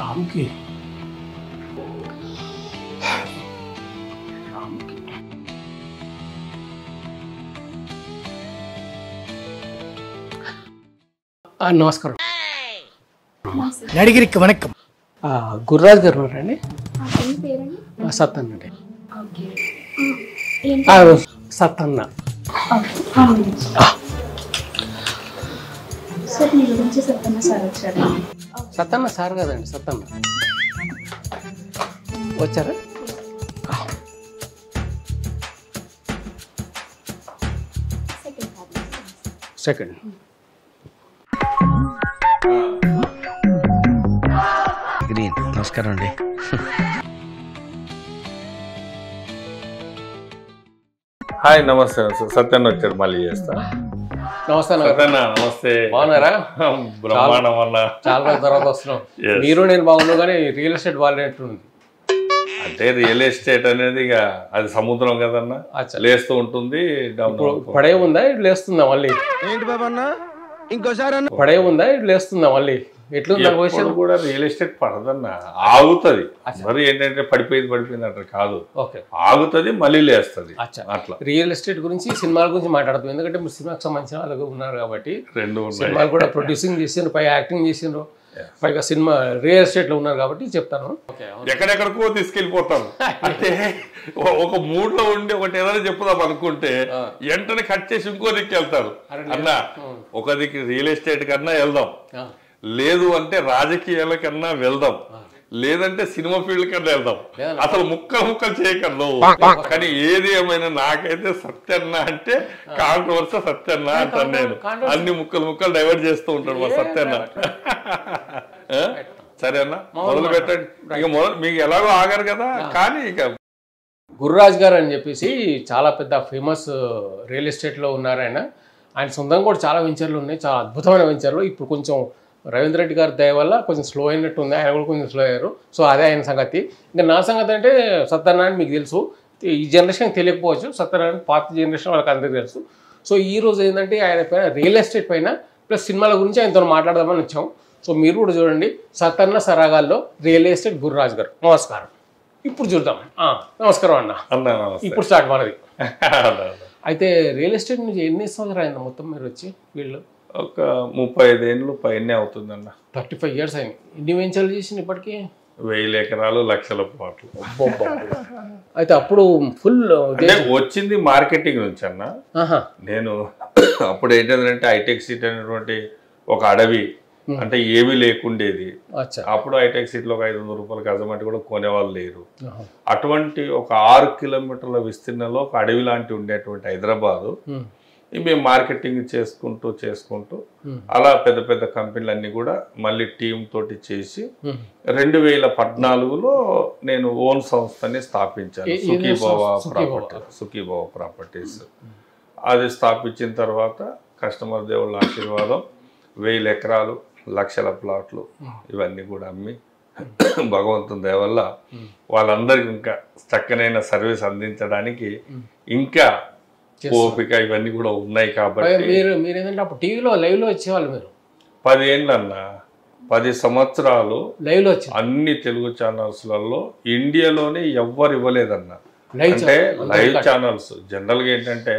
రామ్కి నమస్కారం. నడిగిరికి వణకం. గుర్రాజ్ గారు ఉన్నారండి? సత్తన్న అండి. సత్తన్న. సత్తన్న సార్ కదండి? సత్తన్న వచ్చారా? సెకండ్. నమస్కారం అండి. హాయ్, నమస్తే. సత్యన్న వచ్చారు, మళ్ళీ చేస్తా. నమస్తే సత్యన్న, నమస్తే. బాగున్నారా? బ్రహ్మాండం వల్ల చాలా రోజుల తర్వాత వస్తున్నాం. మీరు నేను బాగున్నావు, కానీ రియల్ ఎస్టేట్ బాగాలేనట్టుంది. అంటే రియల్ ఎస్టేట్ అనేది ఇక అది సముద్రం కదన్నా, లేస్తూ ఉంటుంది. పడే ఉందా ఇట్లా లేస్తుందా మళ్ళీ? ఏంటి బాబా అన్న, ఇంకోసారి అన్న. పడే ఉందా ఇట్లా లేస్తుందా మళ్ళీ? ఎట్లుంది కూడా రియల్ ఎస్టేట్ పడదన్నా, ఆగుతుంది. మరి ఏంటంటే పడిపోయింది అంటారు కాదు, ఆగుతుంది మళ్ళీ లేస్తుంది. అట్లా రియల్ ఎస్టేట్ గురించి, సినిమాల గురించి మాట్లాడుతుంది. ఎందుకంటే మీరు సినిమాకి సంబంధించిన వాళ్ళు ఉన్నారు కాబట్టి, రెండు సినిమాలు కూడా ప్రొడ్యూసింగ్ చేసిండ్రు, పైగా యాక్టింగ్ చేసిండ్రు, పైగా సినిమా రియల్ ఎస్టేట్ లో ఉన్నారు కాబట్టి చెప్తాను. ఎక్కడెక్కడికో తీసుకెళ్ళిపోతాను. అంటే ఒక మూడ్ లో ఉండి ఒకటి ఏదైనా చెప్పుదాం అనుకుంటే వెంటనే కట్ చేసి ఇంకో దిక్కు వెళ్తారు. అన్నా ఒక దిక్కు రియల్ ఎస్టేట్ కన్నా వెళ్దాం, లేదు అంటే రాజకీయాల కన్నా వెళ్దాం, లేదంటే సినిమా ఫీల్డ్ కన్నా వెళ్దాం. అసలు ముక్కలు చేయకన్నా. కానీ ఏది ఏమైనా నాకైతే సత్యన్న అంటే కాంట్రవర్సీ సత్యన్న అంటాను నేను. అన్ని ముక్కలు డైవర్ట్ చేస్తూ ఉంటాడు మా సత్యన్న. సరే అన్న, మొదలు పెట్టండి. ఇక మీకు ఎలాగో ఆగారు కదా. కానీ ఇక గుర్రాజ్ గారు అని చెప్పేసి చాలా పెద్ద ఫేమస్ రియల్ ఎస్టేట్లో ఉన్నారు ఆయన. ఆయన సొంతంగా కూడా చాలా వెంచర్లు ఉన్నాయి, చాలా అద్భుతమైన వెంచర్లు. ఇప్పుడు కొంచెం రవీంద్ర రెడ్డి గారి దయ వల్ల కొంచెం స్లో అయినట్టు ఉంది, ఆయన కూడా కొంచెం స్లో అయ్యారు. సో అదే ఆయన సంగతి. ఇంకా నా సంగతి అంటే సత్యనారాయణ మీకు తెలుసు, ఈ జనరేషన్కి తెలియకపోవచ్చు, సత్యనారాయణ పాత జనరేషన్ వాళ్ళకి అందరికీ తెలుసు. సో ఈ రోజు ఏంటంటే ఆయన పైన రియల్ ఎస్టేట్ పైన ప్లస్ సినిమాల గురించి ఆయనతో మాట్లాడదామని వచ్చాం. సో మీరు కూడా చూడండి, సత్తన్న సరాగాల్లో రియల్ ఎస్టేట్ గుర్రాజ్ గారు. నమస్కారం. ఇప్పుడు చూద్దాం. నమస్కారం అన్న. ఇప్పుడు స్టార్ట్ మనది. అయితే రియల్ ఎస్టేట్ నుంచి ఎన్ని సంవత్సరాలు అయింది మొత్తం మీరు వచ్చి? వీళ్ళు ఒక 35 ఏళ్ళు పైనే అవుతుందన్న. 35 years అయింది. ఎన్ని వెంచర్లు చేసింది ఇప్పటికీ? 1000 ఎకరాలు, లక్షల ప్లాట్లు. అయితే అప్పుడు ఫుల్ వచ్చింది మార్కెటింగ్ నుంచి అన్న. నేను అప్పుడు ఏంటంటే హైటెక్ సిటీ అనేటువంటి ఒక అడవి, అంటే ఏమీ లేకుండేది. అప్పుడు హైటెక్ సిటీలో ఒక 500 రూపాయల గజమంటి కూడా కొనేవాళ్ళు లేరు. అటువంటి ఒక 6 కిలోమీటర్ల విస్తీర్ణంలో ఒక అడవి లాంటి ఉండేటువంటి హైదరాబాదు మేము మార్కెటింగ్ చేసుకుంటూ అలా పెద్ద పెద్ద కంపెనీలు అన్ని కూడా మళ్ళీ టీం తోటి చేసి 2014లో నేను ఓన్ సంస్థని స్థాపించాను, సుఖీభవ ప్రాపర్టీస్. అది స్థాపించిన తర్వాత కస్టమర్ దేవుళ్ళ ఆశీర్వాదం, 1000 ఎకరాలు, లక్షల ప్లాట్లు ఇవన్నీ కూడా అమ్మి భగవంతుని దయ వల్ల వాళ్ళందరికీ ఇంకా చక్కనైన సర్వీస్ అందించడానికి ఇంకా ఓపిక ఇవన్నీ కూడా ఉన్నాయి. కాబట్టి మీరు ఏంటంటే అప్పుడు టీవీలో లైవ్ లో వచ్చేవాళ్ళు. మీరు 10 ఏళ్ళు అన్న, 10 సంవత్సరాలు లైవ్ లో వచ్చి అన్ని తెలుగు ఛానల్స్లలో ఇండియాలోనే ఎవ్వరు ఇవ్వలేదన్న. అంటే లైవ్ ఛానల్స్ జనరల్ గా ఏంటంటే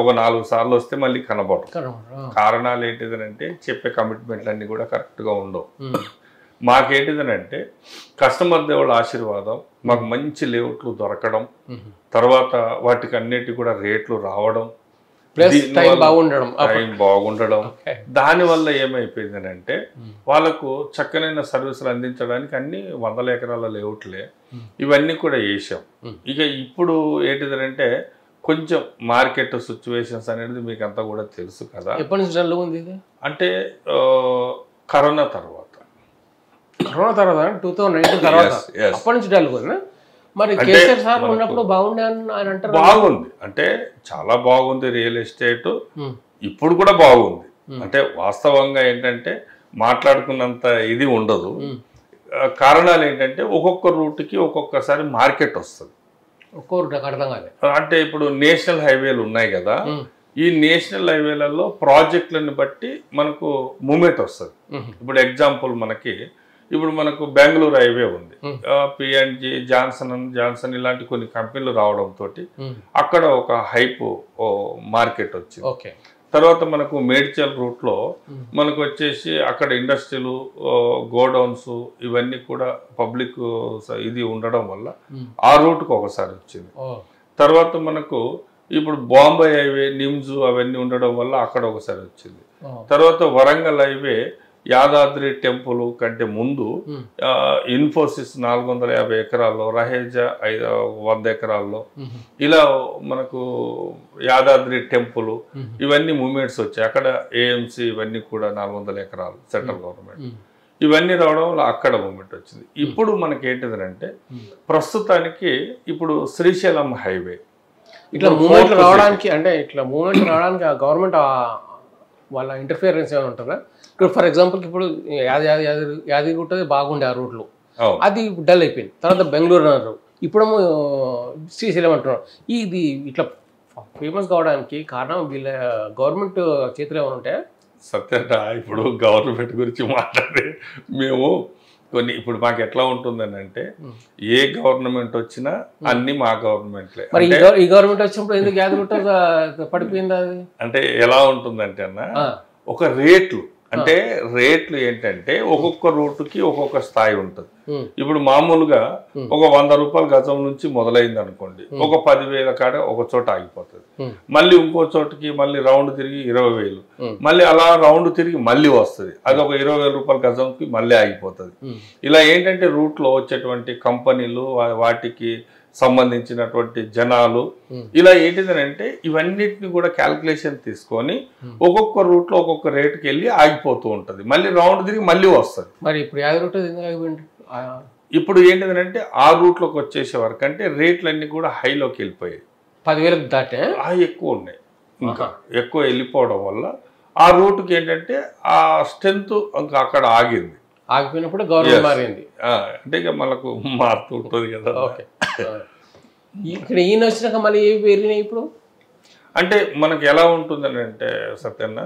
ఒక 4 సార్లు వస్తే మళ్ళీ కనబడరు. కారణాలు ఏంటిదనంటే చెప్పే కమిట్మెంట్లు అన్ని కూడా కరెక్ట్ గా ఉండవు. మాకేంటిదనంటే కస్టమర్ దేవుళ్ళ ఆశీర్వాదం, మాకు మంచి లేఅవుట్లు దొరకడం, తర్వాత వాటికి అన్నిటి కూడా రేట్లు రావడం, టైం బాగుండడం, దానివల్ల ఏమైపోయిందనంటే వాళ్ళకు చక్కనైన సర్వీసులు అందించడానికి అన్ని 100 ఎకరాల లేఅవుట్లే ఇవన్నీ కూడా వేసాం. ఇక ఇప్పుడు ఏంటిదనంటే కొంచెం మార్కెట్ సిచ్యువేషన్స్ అనేది మీకు అంతా కూడా తెలుసు కదా. ఎప్పటి నుంచి డల్ ఉంది ఇది? అంటే కరోనా తర్వాత 2019 తర్వాత అప్పటి నుంచి డల్ ఉంది. మరి కేసీఆర్ సార్ ఉన్నప్పుడు బాగుండే అని అంటారు. బాగుంది అంటే చాలా బాగుంది రియల్ ఎస్టేట్, ఇప్పుడు కూడా బాగుంది. అంటే వాస్తవంగా ఏంటంటే మాట్లాడుకున్నంత ఇది ఉండదు. కారణాలు ఏంటంటే ఒక్కొక్క రూట్కి ఒక్కొక్కసారి మార్కెట్ వస్తుంది. ఒక్కో రూట్ అర్థం కాదు. అంటే ఇప్పుడు నేషనల్ హైవేలు ఉన్నాయి కదా, ఈ నేషనల్ హైవేలలో ప్రాజెక్టులను బట్టి మనకు మూమెంట్ వస్తుంది. ఇప్పుడు ఎగ్జాంపుల్ మనకి ఇప్పుడు మనకు బెంగళూరు హైవే ఉంది, పిఎన్జి, జాన్సన్ ఇలాంటి కొన్ని కంపెనీలు రావడంతో అక్కడ ఒక హైప్ మార్కెట్ వచ్చింది. తర్వాత మనకు మేడ్చల్ రూట్లో మనకు వచ్చేసి అక్కడ ఇండస్ట్రీలు, గోడౌన్స్ ఇవన్నీ కూడా పబ్లిక్ ఇది ఉండడం వల్ల ఆ రూట్కి ఒకసారి వచ్చింది. తర్వాత మనకు ఇప్పుడు బాంబే హైవే, నిమ్స్ అవన్నీ ఉండడం వల్ల అక్కడ ఒకసారి వచ్చింది. తర్వాత వరంగల్ హైవే యాదాద్రి టెంపుల్ కంటే ముందు ఇన్ఫోసిస్ 450 ఎకరాల్లో, రహేజా 100 ఎకరాల్లో, ఇలా మనకు యాదాద్రి టెంపుల్ ఇవన్నీ మూమెంట్స్ వచ్చాయి. అక్కడ ఏఎంసీ ఇవన్నీ కూడా 400 ఎకరాలు సెంట్రల్ గవర్నమెంట్ ఇవన్నీ రావడం వల్ల అక్కడ మూమెంట్ వచ్చింది. ఇప్పుడు మనకి ఏంటిదంటే ప్రస్తుతానికి ఇప్పుడు శ్రీశైలం హైవే ఇట్లా మూమెంట్ రావడానికి, అంటే ఇట్లా మూమెంట్ రావడానికి గవర్నమెంట్ వాళ్ళ ఇంటర్ఫియరెన్స్ ఏమైనా ఉంటుందా? ఇప్పుడు ఫర్ ఎగ్జాంపుల్కి ఇప్పుడు యాదగిరిగుట్ట బాగుండే ఆ రూట్లో, అది డల్ అయిపోయింది. తర్వాత బెంగళూరు అన్నారు, ఇప్పుడేమో శ్రీశైలం అంటున్నారు. ఇది ఇట్లా ఫేమస్ కావడానికి కారణం వీళ్ళ గవర్నమెంట్ చేతిలో ఏమైనా ఉంటాయా? సత్యంగా ఇప్పుడు గవర్నమెంట్ గురించి మాట్లాడే మేము కొన్ని ఇప్పుడు మాకు ఎట్లా ఉంటుందని అంటే ఏ గవర్నమెంట్ వచ్చినా అన్ని మా గవర్నమెంట్లే. మరి ఈ గవర్నమెంట్ వచ్చినప్పుడు ఎందుకు యాదగిరిగుట్ట పడిపోయింది? అది అంటే ఎలా ఉంటుందంటే అన్న ఒక రేట్లు, అంటే రేట్లు ఏంటంటే ఒక్కొక్క రూటుకి ఒక్కొక్క స్థాయి ఉంటుంది. ఇప్పుడు మామూలుగా ఒక 100 రూపాయల గజం నుంచి మొదలైంది అనుకోండి, ఒక 10,000 కాడ ఒక చోట ఆగిపోతుంది. మళ్ళీ ఇంకో చోటుకి మళ్ళీ రౌండ్ తిరిగి 20,000, మళ్ళీ అలా రౌండ్ తిరిగి మళ్ళీ వస్తుంది, అది ఒక 20,000 రూపాయల గజంకి మళ్ళీ ఆగిపోతుంది. ఇలా ఏంటంటే రూట్లో వచ్చేటువంటి కంపెనీలు, వాటికి సంబంధించినటువంటి జనాలు, ఇలా ఏంటిదనంటే ఇవన్నిటిని కూడా క్యాల్కులేషన్ తీసుకొని ఒక్కొక్క రూట్లో ఒక్కొక్క రేటుకి వెళ్ళి ఆగిపోతూ ఉంటుంది, మళ్ళీ రౌండ్ తిరిగి మళ్ళీ వస్తుంది. మరి ఇప్పుడు ఇప్పుడు ఏంటిదనంటే ఆ రూట్లోకి వచ్చేసే వరకు అంటే రేట్లన్నీ కూడా హైలోకి వెళ్ళిపోయాయి, 10,000 దాటే ఎక్కువ ఉన్నాయి. ఇంకా ఎక్కువ వెళ్ళిపోవడం వల్ల ఆ రూట్కి ఏంటంటే ఆ స్ట్రెంత్ ఇంకా అక్కడ ఆగింది. ఆగిపోయినప్పుడు గవర్నమెంట్ మారింది, అంటే ఇక మనకు మారుతూ ఉంటుంది కదా. ఇక్కడ ఈయన వచ్చినాక మళ్ళీ ఏవి పెరిగినాయి ఇప్పుడు? అంటే మనకు ఎలా ఉంటుందని అంటే సత్యన్న,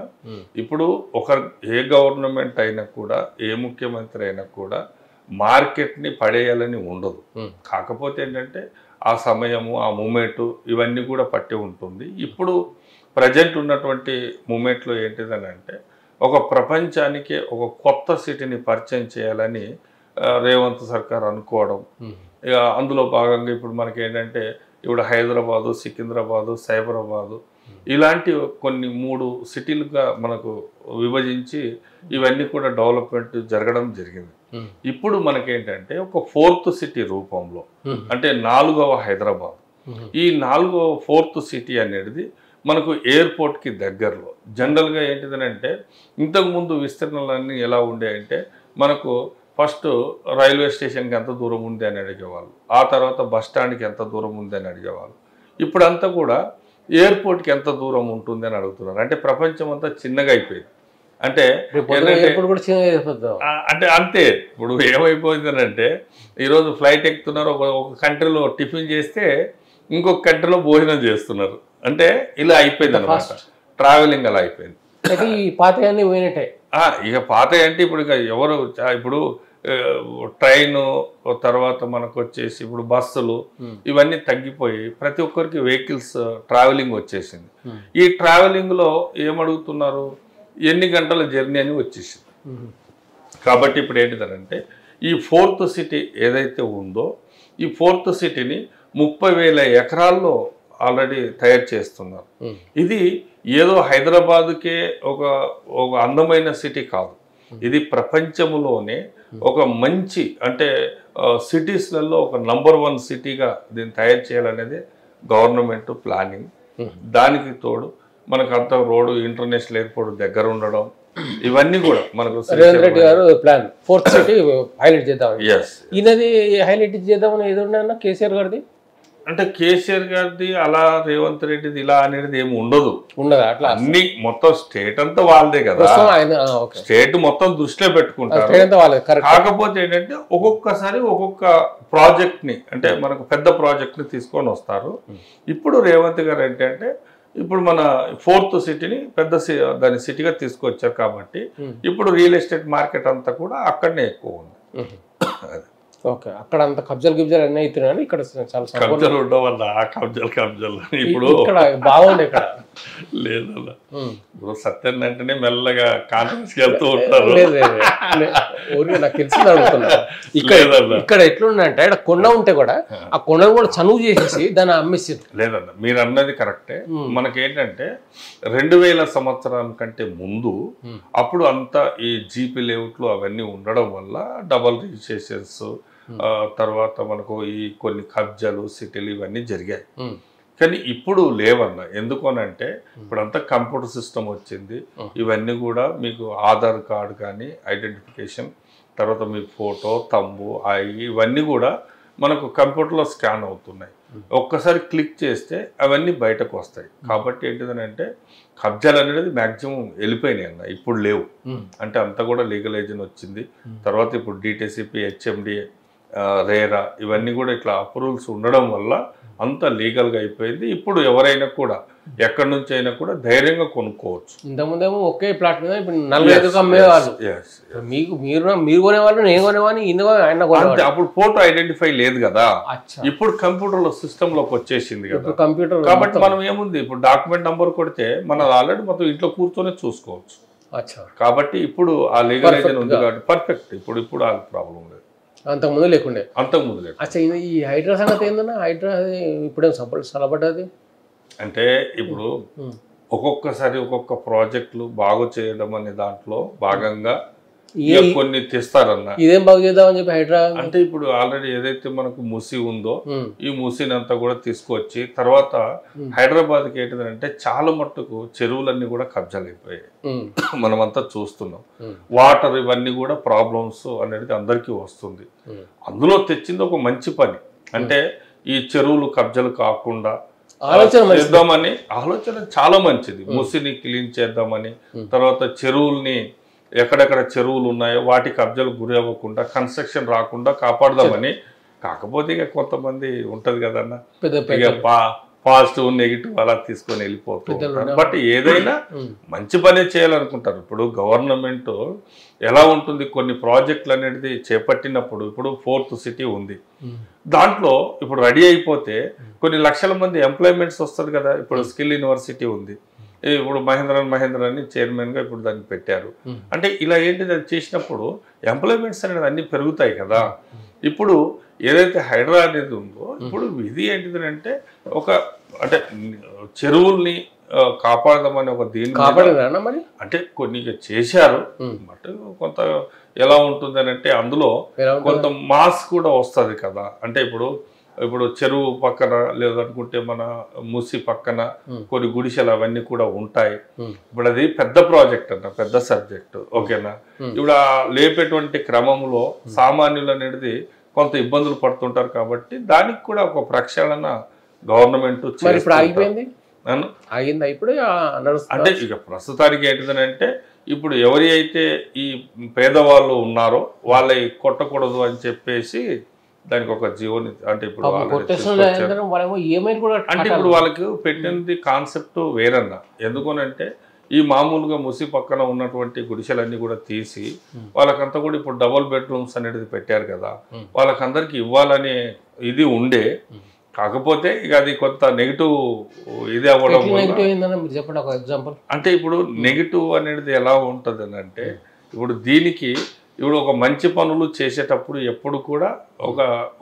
ఇప్పుడు ఏ గవర్నమెంట్ అయినా కూడా, ఏ ముఖ్యమంత్రి అయినా కూడా మార్కెట్ని పడేయాలని ఉండదు. కాకపోతే ఏంటంటే ఆ సమయము, ఆ మూమెంట్ ఇవన్నీ కూడా పట్టి ఉంటుంది. ఇప్పుడు ప్రజెంట్ ఉన్నటువంటి మూమెంట్లో ఏంటిదని అంటే ఒక ప్రపంచానికి ఒక కొత్త సిటీని పరిచయం చేయాలని రేవంత్ సర్కార్ అనుకోవడం. అందులో భాగంగా ఇప్పుడు మనకి ఏంటంటే ఇప్పుడు హైదరాబాదు, సికింద్రాబాదు, సైబరాబాదు ఇలాంటి కొన్ని 3 సిటీలుగా మనకు విభజించి ఇవన్నీ కూడా డెవలప్మెంట్ జరగడం జరిగింది. ఇప్పుడు మనకేంటంటే ఒక 4th సిటీ రూపంలో, అంటే 4వ హైదరాబాద్, ఈ 4వ సిటీ అనేది మనకు ఎయిర్పోర్ట్కి దగ్గరలో. జనరల్గా ఏంటిదనంటే ఇంతకుముందు విస్తరణలన్నీ ఎలా ఉండేయంటే మనకు ఫస్ట్ రైల్వే స్టేషన్కి ఎంత దూరం ఉంది అని అడిగేవాళ్ళు, ఆ తర్వాత బస్ స్టాండ్కి ఎంత దూరం ఉంది అని అడిగేవాళ్ళు. ఇప్పుడంతా కూడా ఎయిర్పోర్ట్కి ఎంత దూరం ఉంటుంది అని అడుగుతున్నారు. అంటే ప్రపంచం అంతా చిన్నగా అయిపోయింది. అంటే అంతే. ఇప్పుడు ఏమైపోయిందనంటే ఈరోజు ఫ్లైట్ ఎక్కుతున్నారు, ఒక కంట్రీలో టిఫిన్ చేస్తే ఇంకొక కంట్రీలో భోజనం చేస్తున్నారు. అంటే ఇలా అయిపోయింది అనమాట, ట్రావెలింగ్ అలా అయిపోయింది. ఇక పాత అంటే ఇప్పుడు ఇక ఎవరు, ఇప్పుడు ట్రైను తర్వాత మనకు వచ్చేసి ఇప్పుడు బస్సులు ఇవన్నీ తగ్గిపోయి ప్రతి ఒక్కరికి వెహికల్స్ ట్రావెలింగ్ వచ్చేసింది. ఈ ట్రావెలింగ్లో ఏమడుగుతున్నారు, ఎన్ని గంటల జర్నీ అని వచ్చేసింది. కాబట్టి ఇప్పుడు ఏంటిదంటే ఈ 4th సిటీ ఏదైతే ఉందో ఈ 4th సిటీని 30,000 ఎకరాల్లో ఆల్రెడీ తయారు చేస్తున్నారు. ఇది ఏదో హైదరాబాద్కే ఒక అందమైన సిటీ కాదు, ఇది ప్రపంచంలోనే ఒక మంచి, అంటే సిటీస్లలో ఒక నంబర్ 1 సిటీగా దీన్ని తయారు చేయాలనేది గవర్నమెంట్ ప్లానింగ్. దానికి తోడు మనకు అంత రోడ్డు, ఇంటర్నేషనల్ ఎయిర్పోర్ట్ దగ్గర ఉండడం, ఇవన్నీ కూడా మనకు రేవంత్ రెడ్డి గారు ప్లాన్ 4th సిటీ హైలైట్ చేద్దాం. ఈయనది హైలైట్ చేద్దామని ఏదో ఉన్నా కేసీఆర్ గారిది, అంటే కేసీఆర్ గారిది అలా, రేవంత్ రెడ్డిది ఇలా అనేది ఏమి ఉండదు. అట్లా అన్ని మొత్తం స్టేట్ అంతా వాళ్ళదే కదా, స్టేట్ మొత్తం దృష్టిలో పెట్టుకుంటారు. కాకపోతే ఏంటంటే ఒక్కొక్కసారి ఒక్కొక్క ప్రాజెక్ట్ ని, అంటే మనకు పెద్ద ప్రాజెక్ట్ ని తీసుకొని వస్తారు. ఇప్పుడు రేవంత్ గారు ఏంటంటే ఇప్పుడు మన 4th సిటీని దాని సిటీగా తీసుకొచ్చారు. కాబట్టి ఇప్పుడు రియల్ ఎస్టేట్ మార్కెట్ అంతా కూడా అక్కడనే ఎక్కువ ఉంది. ఓకే, అక్కడ అంత కబ్జాలు అన్నీ అవుతున్నాయని ఇక్కడ చాలా కబ్జాలు ఉండడం వల్ల ఆ కబ్జాలు ఇప్పుడు ఇక్కడ బాగుంది ఇక్కడ లేదన్న. ఇప్పుడు సత్యం అంటేనే మెల్లగా కాన్ఫరెన్స్ వెళ్తూ ఉంటారు. ఊరికే నాకు తెలిసింది అడుగుతున్నా. ఇక్కడ ఎట్లుందంటే ఇక్కడ కొండ ఉంటే కూడా ఆ కొండను కూడా చనువు చేసేసి దాన్ని అమ్మేసి. లేదన్న, మీరు అన్నది కరెక్టే. మనకేంటంటే 2000 సంవత్సరాల కంటే ముందు అప్పుడు అంతా ఈ జీపీ లేఅవుట్లు అవన్నీ ఉండడం వల్ల డబల్ రిజిస్ట్రేషన్స్, తర్వాత మనకు ఈ కొన్ని కబ్జాలు సిటీలు ఇవన్నీ జరిగాయి. కానీ ఇప్పుడు లేవన్న. ఎందుకు అనంటే ఇప్పుడంతా కంప్యూటర్ సిస్టమ్ వచ్చింది. ఇవన్నీ కూడా మీకు ఆధార్ కార్డు కానీ ఐడెంటిఫికేషన్, తర్వాత మీ ఫోటో, తంబు, ఇవన్నీ కూడా మనకు కంప్యూటర్లో స్కాన్ అవుతున్నాయి. ఒక్కసారి క్లిక్ చేస్తే అవన్నీ బయటకు వస్తాయి. కాబట్టి ఏంటిదనంటే కబ్జాలు అనేది మ్యాక్సిమం వెళ్ళిపోయినాయి అన్న, ఇప్పుడు లేవు. అంటే అంతా కూడా లీగలైజేషన్ వచ్చింది. తర్వాత ఇప్పుడు డిటిసిపి, హెచ్ఎండి, రేరా ఇవన్నీ కూడా ఇట్లా అప్రూవల్స్ ఉండడం వల్ల అంతా లీగల్గా అయిపోయింది. ఇప్పుడు ఎవరైనా కూడా ఎక్కడి నుంచి అయినా కూడా ధైర్యంగా కొనుక్కోవచ్చు. ఇంతకుముందేమో ఒకే ప్లాట్ మీద ఇప్పుడు 45 అమ్మేవాళ్ళు. మీరు కొనేవాళ్ళు, నేను కొనేవాడిని, అప్పుడు ఫోటో ఐడెంటిఫై లేదు కదా. ఇప్పుడు కంప్యూటర్లో సిస్టంలోకి వచ్చేసింది కదా కంప్యూటర్. కాబట్టి మనం ఏముంది, ఇప్పుడు డాక్యుమెంట్ నంబర్ కొడితే మనం ఆల్రెడీ మొత్తం ఇంట్లో కూర్చొని చూసుకోవచ్చు. కాబట్టి ఇప్పుడు ఆ లీగలైజేషన్ ఉంది కాబట్టి పర్ఫెక్ట్. ఇప్పుడు ఆ ప్రాబ్లం లేదు, అంతకుముందు లేకుండే. అంతకుముందు లేదు. అచ్చా, ఈ హైడ్రా సంగతి ఏందన్నా? హైడ్రా ఇప్పుడేం సలబడ్డది అంటే ఇప్పుడు ఒక్కొక్కసారి ఒక్కొక్క ప్రాజెక్టులు బాగు చేయడం అనే దాంట్లో భాగంగా కొన్ని తెస్తారన్న. ఇదేం బాగు చేద్దామని చెప్పి హైడ్రా అంటే ఇప్పుడు ఆల్రెడీ ఏదైతే మనకు మూసి ఉందో ఈ మూసిని అంతా కూడా తీసుకొచ్చి తర్వాత హైదరాబాద్కి ఏంటిదంటే చాలా మట్టుకు చెరువులన్నీ కూడా కబ్జాలు అయిపోయాయి. మనమంతా చూస్తున్నాం. వాటర్ ఇవన్నీ కూడా ప్రాబ్లమ్స్ అనేది అందరికీ వస్తుంది. అందులో తెచ్చింది ఒక మంచి పని. అంటే ఈ చెరువులు కబ్జాలు కాకుండా చేద్దామని ఆలోచన చాలా మంచిది. మూసిని క్లీన్ చేద్దామని, తర్వాత చెరువుల్ని ఎక్కడెక్కడ చెరువులు ఉన్నాయో వాటి కబ్జాలకు గురి అవ్వకుండా, కన్స్ట్రక్షన్ రాకుండా కాపాడదామని. కాకపోతే ఇక కొంతమంది ఉంటది కదన్న, ఇక పాజిటివ్ నెగిటివ్ అలా తీసుకొని వెళ్ళిపోతుంది. బట్ ఏదైనా మంచి పనే చేయాలనుకుంటారు. ఇప్పుడు గవర్నమెంట్ ఎలా ఉంటుంది, కొన్ని ప్రాజెక్టులు అనేది చేపట్టినప్పుడు ఇప్పుడు 4th సిటీ ఉంది, దాంట్లో ఇప్పుడు రెడీ అయిపోతే కొన్ని లక్షల మంది ఎంప్లాయ్మెంట్స్ వస్తుంది కదా. ఇప్పుడు స్కిల్ యూనివర్సిటీ ఉంది, ఇప్పుడు మహేంద్ర అని చైర్మన్గా ఇప్పుడు దాన్ని పెట్టారు. అంటే ఇలా ఏంటిది అది చేసినప్పుడు ఎంప్లాయ్మెంట్స్ అనేది అన్ని పెరుగుతాయి కదా. ఇప్పుడు ఏదైతే హైడ్రా అనేది ఉందో ఇప్పుడు ఇది ఏంటిది అంటే ఒక అంటే చెరువుల్ని కాపాడదామని ఒక దీని అంటే కొన్ని చేశారు. బట్ కొంత ఎలా ఉంటుంది అని అంటే అందులో కొంత మాస్ కూడా వస్తుంది కదా. అంటే ఇప్పుడు చెరువు పక్కన లేదనుకుంటే మన మూసి పక్కన కొన్ని గుడిసెలు అవన్నీ కూడా ఉంటాయి. ఇప్పుడు అది పెద్ద ప్రాజెక్ట్ అన్న, పెద్ద సబ్జెక్ట్. ఓకేనా, ఇప్పుడు ఆ లేపేటువంటి క్రమంలో సామాన్యులు అనేది కొంత ఇబ్బందులు పడుతుంటారు. కాబట్టి దానికి కూడా ఒక ప్రక్షాళన గవర్నమెంట్ అంటే ఇక ప్రస్తుతానికి ఏంటిదనంటే ఇప్పుడు ఎవరి అయితే ఈ పేదవాళ్ళు ఉన్నారో వాళ్ళని కొట్టకూడదు అని చెప్పేసి దానికి ఒక జీవోని అంటే ఇప్పుడు అంటే ఇప్పుడు వాళ్ళకి పెట్టినది కాన్సెప్ట్ వేరన్నా. ఎందుకనంటే ఈ మామూలుగా ముసి పక్కన ఉన్నటువంటి గుడిసెలన్నీ కూడా తీసి వాళ్ళకంతా కూడా ఇప్పుడు డబుల్ బెడ్రూమ్స్ అనేది పెట్టారు కదా, వాళ్ళకందరికి ఇవ్వాలనే ఇది ఉండే. కాకపోతే ఇక అది కొంత నెగిటివ్ ఇది అవ్వడం అంటే ఇప్పుడు నెగిటివ్ అనేది ఎలా ఉంటుంది అని అంటే ఇప్పుడు దీనికి ఇప్పుడు ఒక మంచి పనులు చేసేటప్పుడు ఎప్పుడు కూడా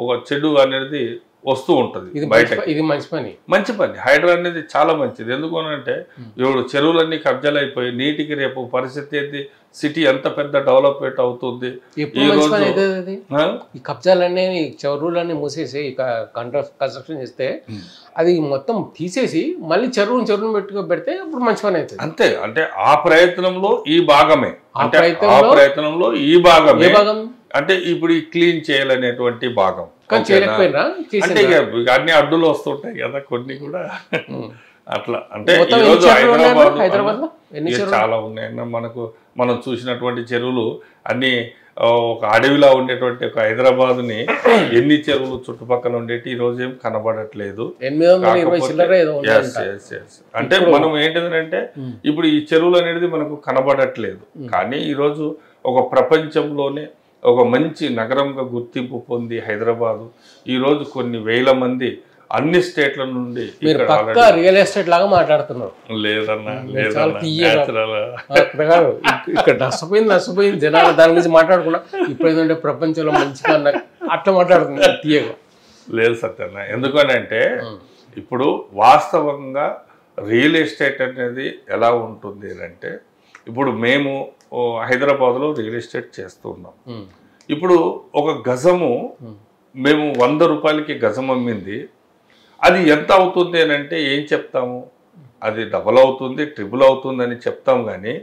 ఒక చెడు అనేది వస్తూ ఉంటుంది బయట. ఇది మంచి పని హైడ్రా అనేది చాలా మంచిది. ఎందుకు అంటే ఇప్పుడు చెరువులన్నీ కబ్జాలు అయిపోయి నీటికి రేపు పరిస్థితి ఏంటి, సిటీ ఎంత పెద్ద డెవలప్మెంట్ అవుతుంది. ఈ కబ్జాలన్నీ చెరువులన్నీ మూసేసి కన్స్ట్రక్షన్ చేస్తే అది మొత్తం తీసేసి మళ్ళీ చెరువును పెడితే అప్పుడు మంచి పని అవుతుంది. అంతే. అంటే ఆ ప్రయత్నంలో ఈ భాగమే అంటే ఆ ప్రయత్నంలో ఈ భాగమే అంటే ఇప్పుడు ఈ క్లీన్ చేయాలనేటువంటి భాగం. అంటే ఇక అన్ని అడ్డులు వస్తుంటాయి కదా కొన్ని కూడా అట్లా. అంటే ఈరోజు హైదరాబాద్ చాలా ఉన్నాయన్న. మనం చూసినటువంటి చెరువులు అన్ని ఒక అడవిలా ఉండేటువంటి ఒక హైదరాబాద్ ని ఎన్ని చెరువులు చుట్టుపక్కల ఉండేటి ఈ రోజు ఏం కనబడట్లేదు. అంటే మనం ఏంటిదంటే ఇప్పుడు ఈ చెరువులు అనేది మనకు కనబడట్లేదు. కానీ ఈరోజు ఒక ప్రపంచంలోనే ఒక మంచి నగరంగా గుర్తింపు పొంది హైదరాబాదు ఈరోజు కొన్ని వేల మంది అన్ని స్టేట్ల నుండి మీరు పక్కా రియల్ ఎస్టేట్ లాగా మాట్లాడుతున్నారు. లేదన్నా ఇక్కడ నష్టపోయింది జనాలు దాని గురించి మాట్లాడకుండా ఇప్పుడు ఏంటంటే ప్రపంచంలో మంచిగా అట్లా మాట్లాడుతున్నారు తీయగా. లేదు సత్యన్న, ఎందుకనంటే ఇప్పుడు వాస్తవంగా రియల్ ఎస్టేట్ అనేది ఎలా ఉంటుంది అంటే ఇప్పుడు మేము హైదరాబాద్లో రియల్ ఎస్టేట్ చేస్తూ ఉన్నాం. ఇప్పుడు ఒక గజము మేము 100 రూపాయలకి గజం అమ్మింది, అది ఎంత అవుతుంది అని అంటే ఏం చెప్తాము? అది డబల్ అవుతుంది, ట్రిపుల్ అవుతుంది అని చెప్తాం, కానీ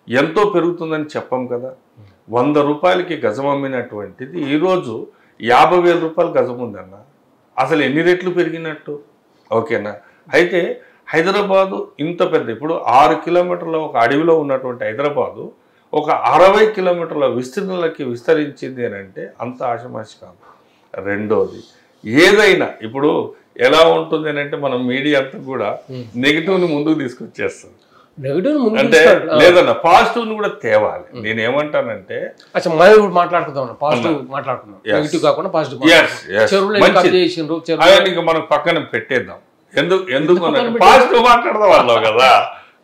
ఎంతో పెరుగుతుందని చెప్పాం కదా. 100 రూపాయలకి గజం అమ్మినటువంటిది ఈరోజు 50,000 రూపాయలు గజం ఉందన్న. అసలు ఎన్ని రెట్లు పెరిగినట్టు? ఓకేనా? అయితే హైదరాబాదు ఇంత పెద్ద, ఇప్పుడు 6 కిలోమీటర్ల ఒక అడవిలో ఉన్నటువంటి హైదరాబాదు ఒక 60 కిలోమీటర్ల విస్తీర్ణలకి విస్తరించింది అని అంటే అంత ఆశమాషి కాదు. రెండోది, ఏదైనా ఇప్పుడు ఎలా ఉంటుంది అని అంటే మనం మీడియా అంతా కూడా నెగిటివ్ని ముందుకు తీసుకొచ్చేస్తుంది. అంటే లేదన్న పాజిటివ్ని కూడా తేవాలి. నేనేమంటానంటే మనకు పక్కన పెట్టేద్దాం. ఎందుకు పాజిటివ్ మాట్లాడదాం వాళ్ళు కదా.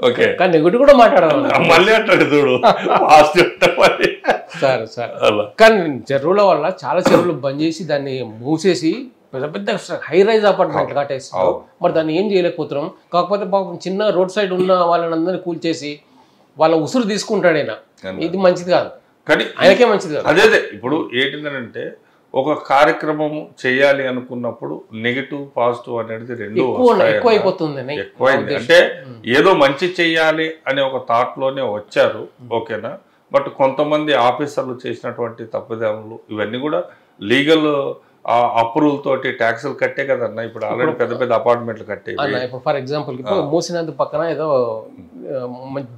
ఓకే, నెగిటివ్ కూడా మాట్లాడదాం. మళ్ళీ అంటాడు చూడు పాజిటివ్. సరే సరే, కానీ చెరువుల వల్ల చాలా చెరువులు బంద్ చేసి దాన్ని మూసేసి పెద్ద పెద్ద హై రైజ్ అపార్ట్మెంట్లు కట్టేస్తాం. మరి దాన్ని ఏం చేయలేకపోతున్నాం. కాకపోతే పాపం చిన్న రోడ్ సైడ్ ఉన్న వాళ్ళని అందరినీ కూల్చేసి వాళ్ళ ఉసురు తీసుకుంటాడు ఆయన. ఇది మంచిది కాదు, కానీ ఆయనకే మంచిది కాదు. అదే ఇప్పుడు ఏంటిందంటే ఒక కార్యక్రమం చేయాలి అనుకున్నప్పుడు నెగిటివ్ పాజిటివ్ అనేది రెండు ఎక్కువ అయిపోతుంది. ఎక్కువైంది అంటే ఏదో మంచి చెయ్యాలి అనే ఒక థాట్ లోనే వచ్చారు. ఓకేనా? బట్ కొంతమంది ఆఫీసర్లు చేసినటువంటి తప్పిదములు ఇవన్నీ కూడా లీగల్ అప్రూవల్ తోటి ట్యాక్సులు కట్టే కదన్నా. ఇప్పుడు ఆల్రెడీ పెద్ద పెద్ద అపార్ట్మెంట్లు కట్టే. ఇప్పుడు ఫర్ ఎగ్జాంపుల్ మూసినందు పక్కన ఏదో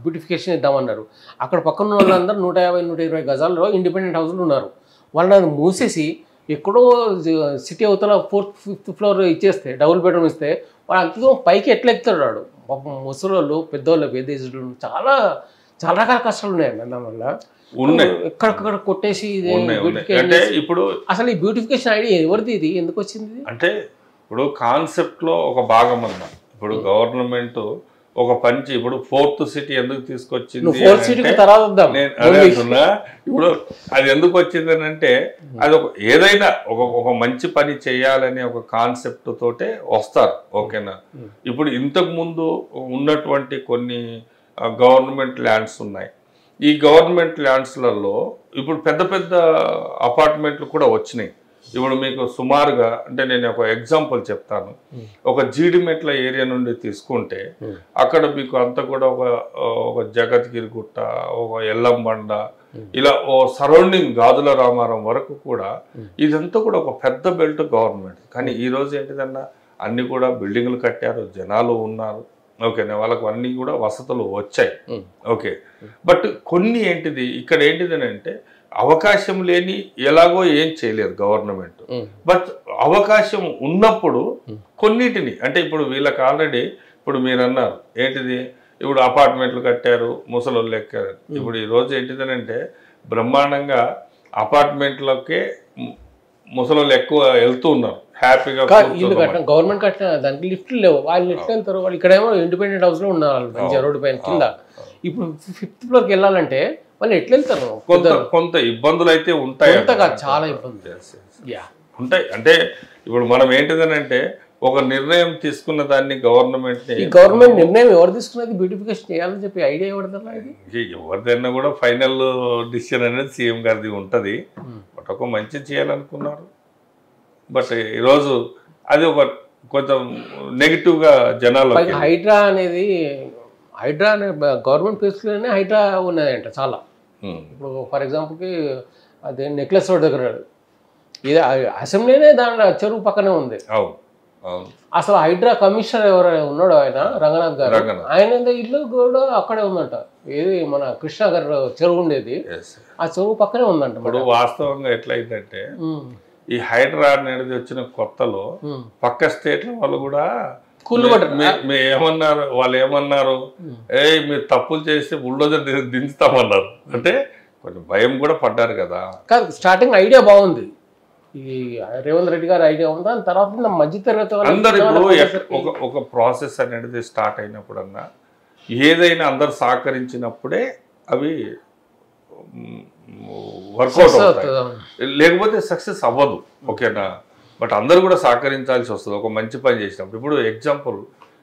బ్యూటిఫికేషన్ ఇద్దామన్నారు. అక్కడ పక్కన ఉన్న వాళ్ళందరూ 150-120 గజాల్లో ఇండిపెండెంట్ హౌస్లు ఉన్నారు. వాళ్ళని మూసేసి ఎక్కడో సిటీ అవతల 4th 5th ఫ్లోర్ ఇచ్చేస్తే, డబుల్ బెడ్రూమ్ ఇస్తే వాడు అంతగా పైకి ఎట్లా ఎక్కుతాడు వాడు. పాపం ముసలోళ్ళు, పెద్దోళ్ళు, పెద్ద చాలా చాలా రకాల కష్టాలు ఉన్నాయండి దానివల్ల. ఉన్నాయి, ఎక్కడెక్కడ కొట్టేసి అంటే ఇప్పుడు అసలు ఈ బ్యూటిఫికేషన్ ఐడియా ఎవరిది, ఇది ఎందుకు వచ్చింది? అంటే ఇప్పుడు కాన్సెప్ట్ లో ఒక భాగం అన్న. ఇప్పుడు గవర్నమెంట్ ఒక పంచి ఇప్పుడు 4th సిటీ ఎందుకు తీసుకొచ్చింది ఇప్పుడు అది ఎందుకు వచ్చింది అని అంటే అది ఒక ఏదైనా ఒక మంచి పని చేయాలనే ఒక కాన్సెప్ట్ తోటే వస్తారు. ఓకేనా? ఇప్పుడు ఇంతకు ముందు ఉన్నటువంటి కొన్ని గవర్నమెంట్ ల్యాండ్స్ ఉన్నాయి. ఈ గవర్నమెంట్ ల్యాండ్స్లలో ఇప్పుడు పెద్ద పెద్ద అపార్ట్మెంట్లు కూడా వచ్చినాయి. ఇప్పుడు మీకు సుమారుగా అంటే నేను ఒక ఎగ్జాంపుల్ చెప్తాను. ఒక జీడిమెట్ల ఏరియా నుండి తీసుకుంటే అక్కడ మీకు అంతా కూడా ఒక జగద్గిరి గుట్ట, ఒక ఎల్లంబండ, ఇలా ఓ సరౌండింగ్ గాజుల రామారం వరకు కూడా ఇదంతా కూడా ఒక పెద్ద బెల్ట్ గవర్నమెంట్. కానీ ఈ రోజు ఏంటిదన్నా అన్ని కూడా బిల్డింగ్లు కట్టారు, జనాలు ఉన్నారు. ఓకేనా? వాళ్ళకు అన్ని కూడా వసతులు వచ్చాయి. ఓకే, బట్ కొన్ని ఏంటిది ఇక్కడ ఏంటిది అంటే అవకాశం లేని ఎలాగో ఏం చేయలేరు గవర్నమెంట్. బట్ అవకాశం ఉన్నప్పుడు కొన్నిటిని అంటే ఇప్పుడు వీళ్ళకి ఆల్రెడీ ఇప్పుడు మీరు అన్నారు ఏంటిది, ఇప్పుడు అపార్ట్మెంట్లు కట్టారు, ముసలోళ్ళు ఎక్కారు. ఇప్పుడు ఈ రోజు ఏంటిదనంటే బ్రహ్మాండంగా అపార్ట్మెంట్లకే ముసలోళ్ళు ఎక్కువ వెళ్తూ ఉన్నారు హ్యాపీగా. గవర్నమెంట్ కట్టిన దానికి లిఫ్ట్లు లేవు. వాళ్ళు లిఫ్ట్ వెళ్తారు. వాళ్ళు ఇక్కడేమో ఇండిపెండెంట్ హౌస్ లో ఉన్నారు మంచిగా రోడ్డు పైన కింద. ఇప్పుడు 5th ఫ్లోర్కి వెళ్ళాలంటే వాళ్ళు ఎట్లా వెళ్తారు? కొంత ఇబ్బందులు అయితే ఉంటాయి, చాలా ఇబ్బంది ఉంటాయి. అంటే ఇప్పుడు మనం ఏంటిదనంటే ఒక నిర్ణయం తీసుకున్న దాన్ని గవర్నమెంట్ నిర్ణయం ఎవరు తీసుకున్నది బ్యూటిఫికేషన్ చేయాలని చెప్పి ఐడియా ఎవరిదన్నా? ఎవరిదైనా కూడా ఫైనల్ డిసిషన్ అనేది సీఎం గారిది ఉంటుంది. బట్ ఒక మంచి చేయాలనుకున్నారు. బట్ ఈరోజు అది ఒక కొంచెం నెగిటివ్ గా జనాలు. హైడ్రా అనే గవర్నమెంట్ ప్లేస్లోనే హైడ్రా ఉన్నదంట చాలా. ఇప్పుడు ఫర్ ఎగ్జాంపుల్కి అదే నెక్లెస్ రోడ్ దగ్గర ఇది అసెంబ్లీనే దాంట్లో చెరువు పక్కనే ఉంది. అసలు హైడ్రా కమిషనర్ ఎవరైనా ఉన్నాడు ఆయన రంగనాథ్ గారు, ఆయన ఇల్లు కూడా అక్కడే ఉందంట. ఏది మన కృష్ణా గారు చెరువు ఉండేది ఆ చెరువు పక్కనే ఉందంట. ఇప్పుడు వాస్తవంగా ఎట్లయిందంటే ఈ హైడ్రా అనేది వచ్చిన కొత్తలో పక్క స్టేట్ల వాళ్ళు కూడా ఏమన్నారు, వాళ్ళు ఏమన్నారు, మీరు తప్పులు చేస్తే బుల్డోజర్ దించుతామన్నారు. అంటే కొంచెం భయం కూడా పడ్డారు కదా. కాదు, స్టార్టింగ్ ఐడియా బాగుంది, ఈ రేవంత్ రెడ్డి గారి ఐడియా ఉంది. దాని తర్వాత మధ్య తరగతి అందరు ఇప్పుడు ఒక ప్రాసెస్ అనేది స్టార్ట్ అయినప్పుడన్నా ఏదైనా అందరు సహకరించినప్పుడే అవి వర్కౌట్ అవుతాయి, లేకపోతే సక్సెస్ అవ్వదు. ఓకేనా? బట్ అందరు కూడా సహకరించాల్సి వస్తుంది ఒక మంచి పని చేసినప్పుడు. ఇప్పుడు ఎగ్జాంపుల్,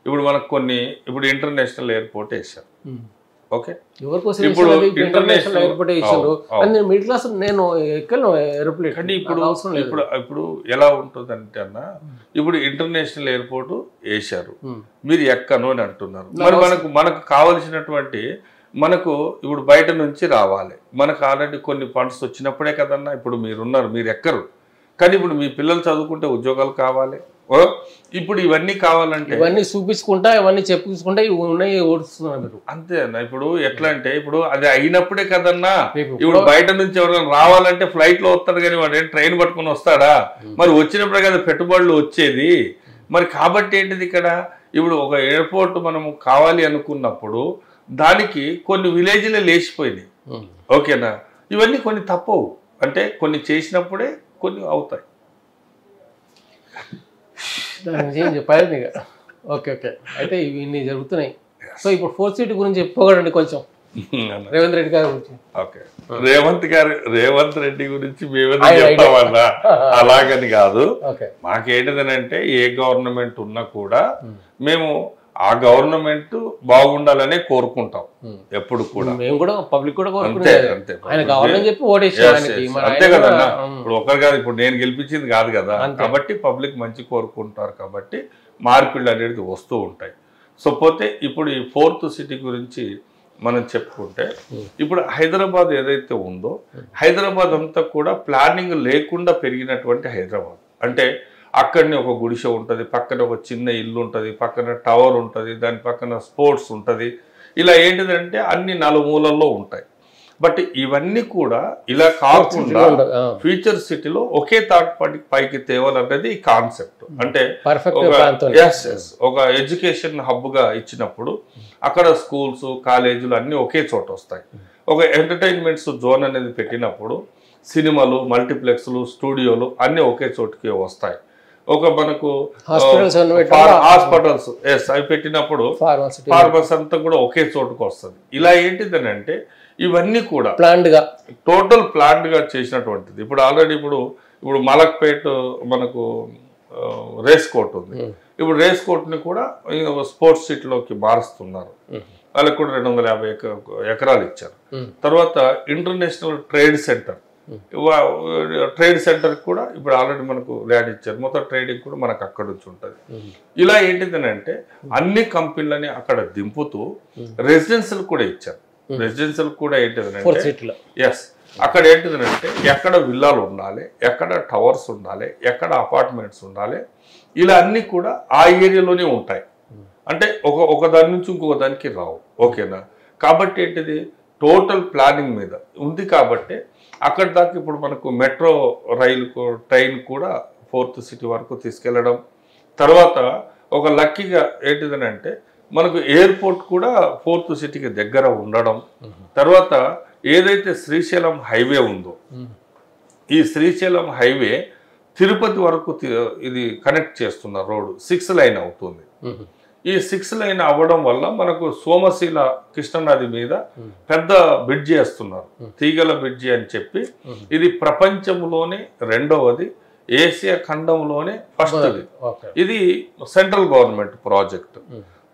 ఇప్పుడు మనకు కొన్ని ఇప్పుడు ఇంటర్నేషనల్ ఎయిర్పోర్ట్ వేసారు. ఓకే, ఇప్పుడు ఇంటర్నేషనల్ ఎయిర్పోర్ట్ వేసారు, మిడిల్ క్లాస్ నేను ఎక్కను ఏరోప్లేన్. కానీ ఇప్పుడు ఎలా ఉంటుందంటే అన్న, ఇప్పుడు ఇంటర్నేషనల్ ఎయిర్పోర్ట్ వేసారు, మీరు ఎక్కను అని అంటున్నారు. మరి మనకు కావలసినటువంటి మనకు ఇప్పుడు బయట నుంచి రావాలి, మనకు ఆల్రెడీ కొన్ని ఫండ్స్ వచ్చినప్పుడే కదన్నా ఇప్పుడు మీరున్నారు, మీరు ఎక్కరు. కానీ ఇప్పుడు మీ పిల్లలు చదువుకుంటే ఉద్యోగాలు కావాలి, ఇప్పుడు ఇవన్నీ కావాలంటే ఇవన్నీ చూపించుకుంటా ఇవన్నీ చెప్పుకుంటా ఇవి ఉన్నాయి ఓడుస్తున్నారు. అంతే అన్న. ఇప్పుడు ఎట్లా అంటే ఇప్పుడు అది అయినప్పుడే కదన్నా, ఇప్పుడు బయట నుంచి ఎవరైనా రావాలంటే ఫ్లైట్ లో వస్తాడు, కానీ వాడు ట్రైన్ పట్టుకుని వస్తాడా? మరి వచ్చినప్పుడే కదా పెట్టుబడులు వచ్చేది. మరి కాబట్టి ఏంటిది ఇక్కడ ఇప్పుడు ఒక ఎయిర్పోర్ట్ మనము కావాలి అనుకున్నప్పుడు దానికి కొన్ని విలేజ్లే లేచిపోయినాయి. ఓకేనా? ఇవన్నీ కొన్ని తప్పవు, అంటే కొన్ని చేసినప్పుడే కొన్ని అవుతాయి. చెప్పాలి. ఓకే ఓకే, అయితే ఇన్ని జరుగుతున్నాయి. సో ఇప్పుడు 4th సీట్ గురించి చెప్పుకోగలండి కొంచెం, రేవంత్ రెడ్డి గారి గురించి. ఓకే, రేవంత్ రెడ్డి గురించి మేమేదో చెప్తామన్నా, అలాగని కాదు. మాకేంటిదనంటే ఏ గవర్నమెంట్ ఉన్నా కూడా మేము ఆ గవర్నమెంట్ బాగుండాలనే కోరుకుంటాం ఎప్పుడు కూడా. మేము కూడా పబ్లిక్ కూడా అంతే కదన్నా. ఇప్పుడు ఒకరు కాదు, ఇప్పుడు నేను గెలిపించింది కాదు కదా, కాబట్టి పబ్లిక్ మంచి కోరుకుంటారు, కాబట్టి మార్పులు అనేది వస్తూ ఉంటాయి. సో పోతే ఇప్పుడు ఈ 4th సిటీ గురించి మనం చెప్పుకుంటే, ఇప్పుడు హైదరాబాద్ ఏదైతే ఉందో హైదరాబాద్ అంతా కూడా ప్లానింగ్ లేకుండా పెరిగినటువంటి హైదరాబాద్. అంటే అక్కడనే ఒక గుడిసె ఉంటుంది, పక్కన ఒక చిన్న ఇల్లు ఉంటుంది, పక్కన టవర్ ఉంటుంది, దాని పక్కన స్పోర్ట్స్ ఉంటుంది. ఇలా ఏంటిదంటే అన్ని 4 మూలల్లో ఉంటాయి. బట్ ఇవన్నీ కూడా ఇలా కాకుండా ఫ్యూచర్ సిటీలో ఒకే థాట్ పైకి తేవాలన్నది ఈ కాన్సెప్ట్. అంటే ఒక ఎడ్యుకేషన్ హబ్ గా ఇచ్చినప్పుడు అక్కడ స్కూల్స్ కాలేజీలు అన్ని ఒకే చోట వస్తాయి. ఒక ఎంటర్టైన్మెంట్స్ జోన్ అనేది పెట్టినప్పుడు సినిమాలు మల్టీప్లెక్స్లు స్టూడియోలు అన్ని ఒకే చోటుకి వస్తాయి. ఒక మనకు హాస్పిటల్స్ అవి పెట్టినప్పుడు ఫార్మర్స్ అంతా కూడా ఒకే చోటుకు వస్తుంది. ఇలా ఏంటిదని అంటే ఇవన్నీ కూడా టోటల్ ప్లాన్డ్ గా చేసినటువంటిది. ఇప్పుడు ఆల్రెడీ ఇప్పుడు మలక్పేట్ మనకు రేస్ కోర్ట్ ఉంది. ఇప్పుడు రేస్ కోర్ట్ ని కూడా స్పోర్ట్స్ సిటీలోకి మారుస్తున్నారు. వాళ్ళకి కూడా 250 ఎకరాలు ఇచ్చారు. తర్వాత ఇంటర్నేషనల్ ట్రేడ్ సెంటర్ కూడా ఇప్పుడు ఆల్రెడీ మనకు ల్యాండ్ ఇచ్చారు. మొత్తం ట్రేడింగ్ కూడా మనకు అక్కడ నుంచి ఉంటుంది. ఇలా ఏంటిదని అంటే అన్ని కంపెనీలని అక్కడ దింపుతూ రెసిడెన్షియల్ కూడా ఇచ్చారు. రెసిడెన్షియల్ కూడా ఏంటిదనంటే అక్కడ ఏంటిదనంటే ఎక్కడ విల్లాలు ఉండాలి, ఎక్కడ టవర్స్ ఉండాలి, ఎక్కడ అపార్ట్మెంట్స్ ఉండాలి, ఇలా అన్ని కూడా ఆ ఏరియాలోనే ఉంటాయి. అంటే ఒక దాని నుంచి ఇంకొక దానికి రావు. ఓకేనా? కాబట్టి ఏంటిది టోటల్ ప్లానింగ్ మీద ఉంది. కాబట్టి అక్కడ దాకా ఇప్పుడు మనకు మెట్రో ట్రైన్ కూడా 4th సిటీ వరకు తీసుకెళ్లడం, తర్వాత ఒక లక్కీగా ఏంటిదని అంటే మనకు ఎయిర్పోర్ట్ కూడా 4th సిటీకి దగ్గర ఉండడం, తర్వాత ఏదైతే శ్రీశైలం హైవే ఉందో ఈ శ్రీశైలం హైవే తిరుపతి వరకు ఇది కనెక్ట్ చేస్తున్న రోడ్డు 6 లైన్ అవుతుంది. ఈ 6 లైన్ అవ్వడం వల్ల మనకు సోమశీల కృష్ణానది మీద పెద్ద బ్రిడ్జి వేస్తున్నారు, తీగల బ్రిడ్జి అని చెప్పి. ఇది ప్రపంచంలోనే 2వది, ఏషియా ఖండంలోనే ఫస్ట్ది. ఇది సెంట్రల్ గవర్నమెంట్ ప్రాజెక్ట్.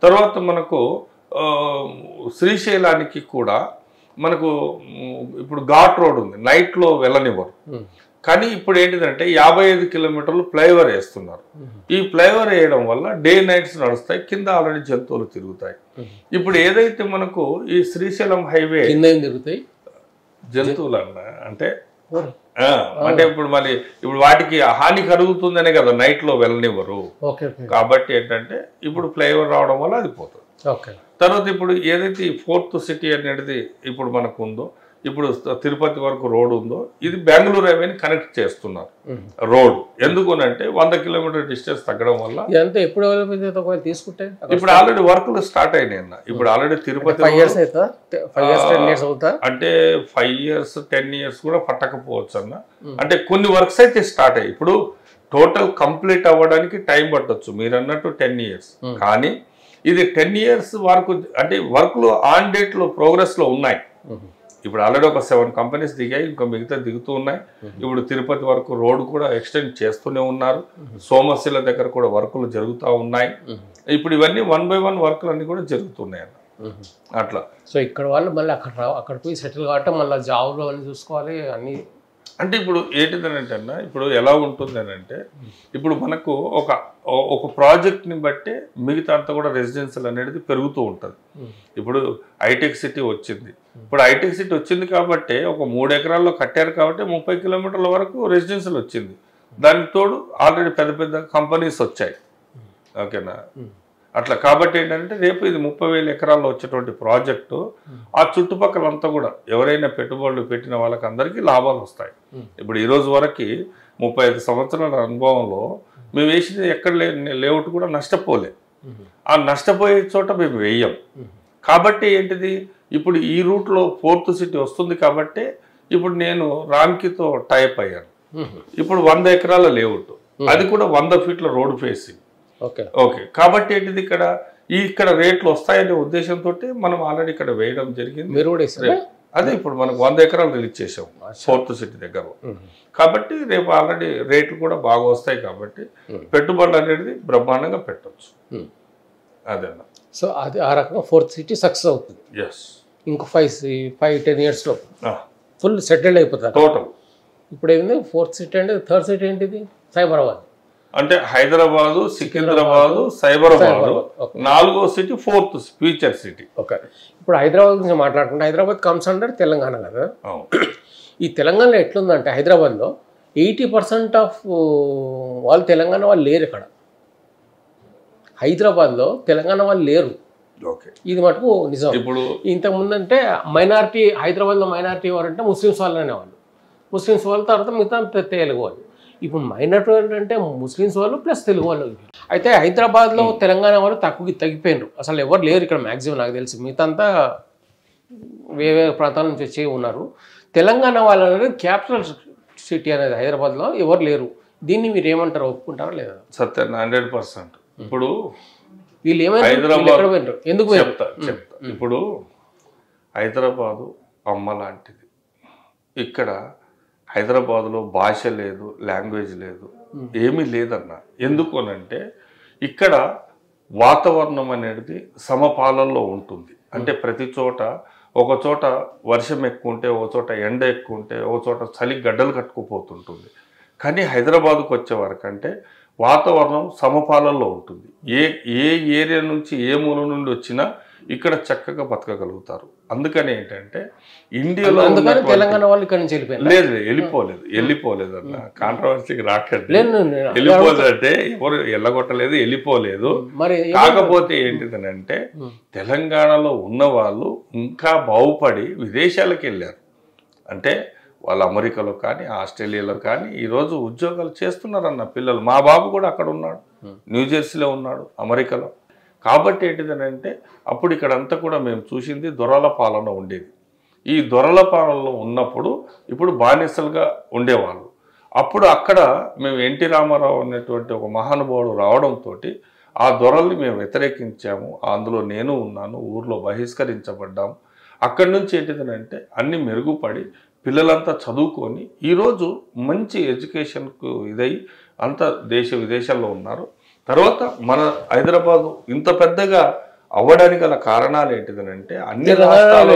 తర్వాత మనకు శ్రీశైలానికి కూడా మనకు ఇప్పుడు ఘాట్ రోడ్ ఉంది, నైట్ లో వెళ్ళనివ్వరు. కానీ ఇప్పుడు ఏంటిదంటే 55 కిలోమీటర్లు ఫ్లైఓవర్ వేస్తున్నారు. ఈ ఫ్లైఓవర్ వేయడం వల్ల డే నైట్స్ నడుస్తాయి, కింద ఆల్రెడీ జంతువులు తిరుగుతాయి. ఇప్పుడు ఏదైతే మనకు ఈ శ్రీశైలం హైవే తిరుగుతాయి జంతువులు అంటే ఇప్పుడు మరి ఇప్పుడు వాటికి హాని కలుగుతుందనే కదా నైట్ లో వెళ్ళనివ్వరు. కాబట్టి ఏంటంటే ఇప్పుడు ఫ్లైఓవర్ రావడం వల్ల అది పోతుంది. తర్వాత ఇప్పుడు ఏదైతే ఈ 4th సిటీ అనేది ఇప్పుడు మనకు ఉందో ఇప్పుడు తిరుపతి వరకు రోడ్ ఉందో ఇది బెంగళూరు హైవేని కనెక్ట్ చేస్తున్నారు రోడ్. ఎందుకునంటే 100 కిలోమీటర్ డిస్టెన్స్ తగ్గడం వల్ల. ఇదంతా ఎప్పుడు అవైలబుల్ తీసుకుంటే ఇప్పుడు ఆల్రెడీ వర్క్లు స్టార్ట్ అయినాయి అన్న. ఇప్పుడు ఆల్రెడీ తిరుపతి అంటే 5 years 10 years కూడా పట్టకపోవచ్చు అన్న. అంటే కొన్ని వర్క్స్ అయితే స్టార్ట్ అయ్యాయి. ఇప్పుడు టోటల్ కంప్లీట్ అవ్వడానికి టైం పట్టొచ్చు మీరు అన్నట్టు 10 years. కానీ ఇది 10 years వరకు అంటే వర్క్లు ఆన్ డేట్ లో ప్రోగ్రెస్ లో ఉన్నాయి. ఇప్పుడు ఆల్రెడీ ఒక 7 కంపెనీస్ దిగాయి, ఇంకా మిగతా దిగుతూ ఉన్నాయి. ఇప్పుడు తిరుపతి వరకు రోడ్ కూడా ఎక్స్టెండ్ చేస్తూనే ఉన్నారు. సోమశిల దగ్గర కూడా వర్కులు జరుగుతూ ఉన్నాయి. ఇప్పుడు ఇవన్నీ 1 by 1 వర్కులు అన్ని కూడా జరుగుతున్నాయి అన్న. అట్లా సో ఇక్కడ వాళ్ళు మళ్ళీ అక్కడ పోయి సెటిల్ కావటం, మళ్ళీ జాబ్లో అన్ని చూసుకోవాలి అన్ని. అంటే ఇప్పుడు ఏంటిదనంటే అన్న, ఇప్పుడు ఎలా ఉంటుంది అని అంటే, ఇప్పుడు మనకు ఒక ప్రాజెక్ట్ని బట్టి మిగతా అంతా కూడా రెసిడెన్షియల్ అనేది పెరుగుతూ ఉంటుంది. ఇప్పుడు హైటెక్ సిటీ వచ్చింది. ఇప్పుడు హైటెక్ సిటీ వచ్చింది కాబట్టి ఒక 3 ఎకరాల్లో కట్టారు కాబట్టి 30 కిలోమీటర్ల వరకు రెసిడెన్షియల్ వచ్చింది. దానికి తోడు ఆల్రెడీ పెద్ద పెద్ద కంపెనీస్ వచ్చాయి. ఓకేనా? అట్లా కాబట్టి ఏంటంటే రేపు ఇది 30,000 ఎకరాల్లో వచ్చేటువంటి ప్రాజెక్టు ఆ చుట్టుపక్కలంతా కూడా ఎవరైనా పెట్టుబడులు పెట్టిన వాళ్ళకి అందరికీ లాభాలు వస్తాయి. ఇప్పుడు ఈ రోజు వరకు 35 సంవత్సరాల అనుభవంలో మేము వేసిన ఎక్కడ లేఅవుట్ కూడా నష్టపోలే. ఆ నష్టపోయే చోట మేము వేయం. కాబట్టి ఏంటిది, ఇప్పుడు ఈ రూట్లో 4th సిటీ వస్తుంది కాబట్టి ఇప్పుడు నేను రామ్కీతో టైప్ అయ్యాను. ఇప్పుడు 100 ఎకరాల లేఅవుట్, అది కూడా 100 ఫీట్ల రోడ్ ఫేసింగ్. ఓకే, కాబట్టి ఏంటిది ఇక్కడ రేట్లు వస్తాయనే ఉద్దేశంతో మనం ఆల్రెడీ ఇక్కడ వేయడం జరిగింది. అదే ఇప్పుడు మనకు 100 ఎకరాలు రిలీజ్ చేసాం 4th సిటీ దగ్గర. కాబట్టి రేపు ఆల్రెడీ రేట్లు కూడా బాగా వస్తాయి కాబట్టి పెట్టుబడులు అనేది బ్రహ్మాండంగా పెట్టచ్చు. అదేనా? సో అది ఆ రకంగా 4th సిటీ సక్సెస్ అవుతుంది. ఇంకో 5-10 years లో ఫుల్ సెటిల్డ్ అయిపోతారు టోటల్. ఇప్పుడు ఏంది 4th సిటీ అంటే 3rd సిటీ ఏంటిది? సైబరాబాద్. అంటే హైదరాబాదు, సికింద్రాబాదు, సైబరాబాదు, 4వ city 4th future city. Okay, ఇప్పుడు హైదరాబాద్ గురించి మాట్లాడుకుంటే హైదరాబాద్ కమ్స్ అండర్ తెలంగాణ కదా. ఈ తెలంగాణలో ఎట్లుందంటే హైదరాబాద్లో 80% ఆఫ్ వాళ్ళు తెలంగాణ వాళ్ళు లేరు. ఇక్కడ హైదరాబాద్లో తెలంగాణ వాళ్ళు లేరు. ఇది మటుకు నిజం. ఇప్పుడు ఇంతకుముందు అంటే మైనారిటీ, హైదరాబాద్లో మైనారిటీ ఎవరంటే ముస్లిమ్స్ వాళ్ళు అనేవాళ్ళు. ముస్లిమ్స్ వాళ్ళ తర్వాత మిగతా తెలుగు వాళ్ళు. ఇప్పుడు మైనారిటీ అంటే ముస్లిమ్స్ వాళ్ళు ప్లస్ తెలుగు వాళ్ళు. అయితే హైదరాబాద్లో తెలంగాణ వాళ్ళు తగ్గిపోయినారు. అసలు ఎవరు లేరు ఇక్కడ మ్యాక్సిమం నాకు తెలిసి. మిగతా అంతా వేరే ప్రాంతాల నుంచి వచ్చి ఉన్నారు. తెలంగాణ వాళ్ళు అనేది క్యాపిటల్ సిటీ అనేది హైదరాబాద్లో ఎవరు లేరు. దీన్ని మీరు ఏమంటారు, ఒప్పుకుంటారా లేదా? సత్యం 100%. ఇప్పుడు వీళ్ళు ఏమైనా ఎందుకు చెప్తా. ఇప్పుడు హైదరాబాదు అమ్మ లాంటిది. ఇక్కడ హైదరాబాద్లో భాష లేదు, లాంగ్వేజ్ లేదు, ఏమీ లేదన్న. ఎందుకు అనంటే ఇక్కడ వాతావరణం అనేది సమపాలనలో ఉంటుంది. అంటే ప్రతి చోట ఒక చోట వర్షం ఎక్కువ ఉంటే, ఒక చోట ఎండ ఎక్కువ ఉంటే, ఒక చోట చలి గడ్డలు కట్టుకుపోతుంటుంది. కానీ హైదరాబాద్కు వచ్చే వరకు అంటే వాతావరణం సమపాలనలో ఉంటుంది. ఏ ఏరియా నుంచి ఏ మూల నుండి వచ్చినా ఇక్కడ చక్కగా బతకగలుగుతారు. అందుకని ఏంటంటే ఇండియాలో తెలంగాణ వాళ్ళు ఇక్కడ నుంచి వెళ్ళిపోలేదు అన్న. కాంట్రవర్సీకి రాకండి. వెళ్ళిపోలేదు అంటే ఎవరు వెళ్ళగొట్టలేదు, వెళ్ళిపోలేదు. కాకపోతే ఏంటిదనంటే తెలంగాణలో ఉన్న వాళ్ళు ఇంకా బాగుపడి విదేశాలకు వెళ్ళారు. అంటే వాళ్ళు అమెరికాలో కానీ ఆస్ట్రేలియాలో కానీ ఈరోజు ఉద్యోగాలు చేస్తున్నారన్న పిల్లలు. మా బాబు కూడా అక్కడ ఉన్నాడు, న్యూజెర్సీలో ఉన్నాడు, అమెరికాలో. కాబట్టి ఏంటిదనంటే అప్పుడు ఇక్కడంతా కూడా మేము చూసింది దొరల పాలన ఉండేది. ఈ దొరల పాలనలో ఉన్నప్పుడు ఇప్పుడు బానిసలుగా ఉండేవాళ్ళు. అప్పుడు అక్కడ మేము ఎన్టీ రామారావు అనేటువంటి ఒక మహానుభావుడు రావడంతో ఆ దొరల్ని మేము వ్యతిరేకించాము. అందులో నేను ఉన్నాను. ఊర్లో బహిష్కరించబడ్డాము. అక్కడి నుంచి ఏంటిదనంటే అన్ని మెరుగుపడి పిల్లలంతా చదువుకొని ఈరోజు మంచి ఎడ్యుకేషన్కు ఇదై అంతా దేశ విదేశాల్లో ఉన్నారు. తర్వాత మన హైదరాబాద్ ఇంత పెద్దగా అవ్వడానికి గల కారణాలు ఏంటిదనంటే అన్ని రాష్ట్రాలు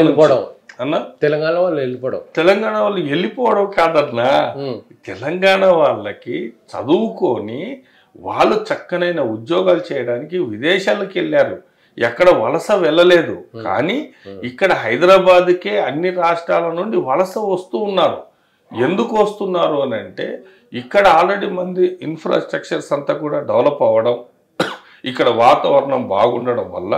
అన్న తెలంగాణ వాళ్ళు వెళ్ళిపోవడం కాదన్నా, తెలంగాణ వాళ్ళకి చదువుకొని వాళ్ళు చక్కనైన ఉద్యోగాలు చేయడానికి విదేశాలకు వెళ్ళారు. ఎక్కడ వలస వెళ్ళలేదు. కానీ ఇక్కడ హైదరాబాద్కే అన్ని రాష్ట్రాల నుండి వలస వస్తూ ఉన్నారు. ఎందుకు వస్తున్నారు అని అంటే ఇక్కడ ఆల్రెడీ మంది ఇన్ఫ్రాస్ట్రక్చర్స్ అంతా కూడా డెవలప్ అవ్వడం, ఇక్కడ వాతావరణం బాగుండడం వల్ల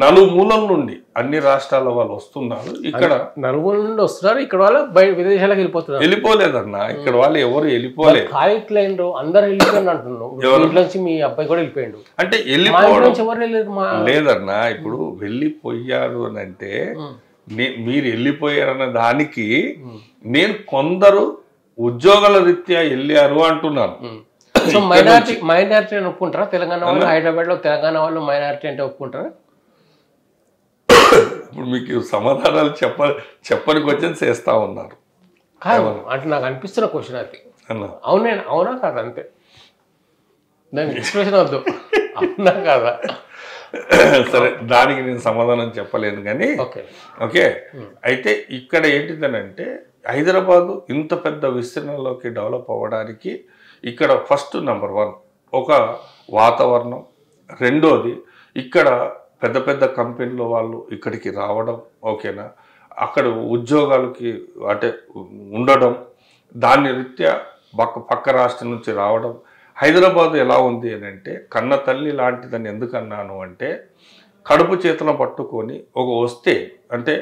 నలుమూలల నుండి అన్ని రాష్ట్రాల వాళ్ళు వస్తున్నారు. ఇక్కడ నలుగురు నుండి వస్తున్నారు, ఇక్కడ వాళ్ళు విదేశాలకు వెళ్ళిపోతున్నారు. వెళ్ళిపోలేదన్నా, ఇక్కడ వాళ్ళు ఎవరు వెళ్ళిపోలేదు. కాయట్లేదు, అందరు వెళ్ళిపోయింది అంటున్నాను. ఇంట్లో నుంచి మీ అబ్బాయి కూడా వెళ్ళిపోయిండు అంటే లేదన్నా. ఇప్పుడు వెళ్ళిపోయారు అని అంటే మీరు వెళ్ళిపోయారన్న దానికి నేను కొందరు ఉద్యోగాల రీత్యా వెళ్ళారు అంటున్నాను. సో మైనారిటీ అని ఒప్పుకుంటారా? తెలంగాణ వాళ్ళు, హైదరాబాద్ లో తెలంగాణ వాళ్ళు మైనారిటీ అంటే ఒప్పుకుంటారా? ఇప్పుడు మీకు సమాధానాలు చెప్పడానికి వచ్చేది చేస్తా ఉన్నారు అంటే నాకు అనిపిస్తున్న క్వశ్చన్ అది. అవునా కాదా? అంతే, దానికి ఎక్స్ప్రెషన్ వద్దు. అవునా కాదా? సరే, దానికి నేను సమాధానం చెప్పలేను కానీ ఓకే. అయితే ఇక్కడ ఏంటిదనంటే హైదరాబాదు ఇంత పెద్ద విస్తీర్ణంలోకి డెవలప్ అవ్వడానికి ఇక్కడ ఫస్ట్ నెంబర్ 1 ఒక వాతావరణం, రెండోది ఇక్కడ పెద్ద పెద్ద కంపెనీల వాళ్ళు ఇక్కడికి రావడం, ఓకేనా, అక్కడ ఉద్యోగాలకి అంటే ఉండడం, దాని రీత్యా పక్క రాష్ట్రం నుంచి రావడం. హైదరాబాద్ ఎలా ఉంది అని అంటే కన్న తల్లి లాంటిదని ఎందుకన్నాను అంటే కడుపు చేతుల పట్టుకొని వస్తే అంటే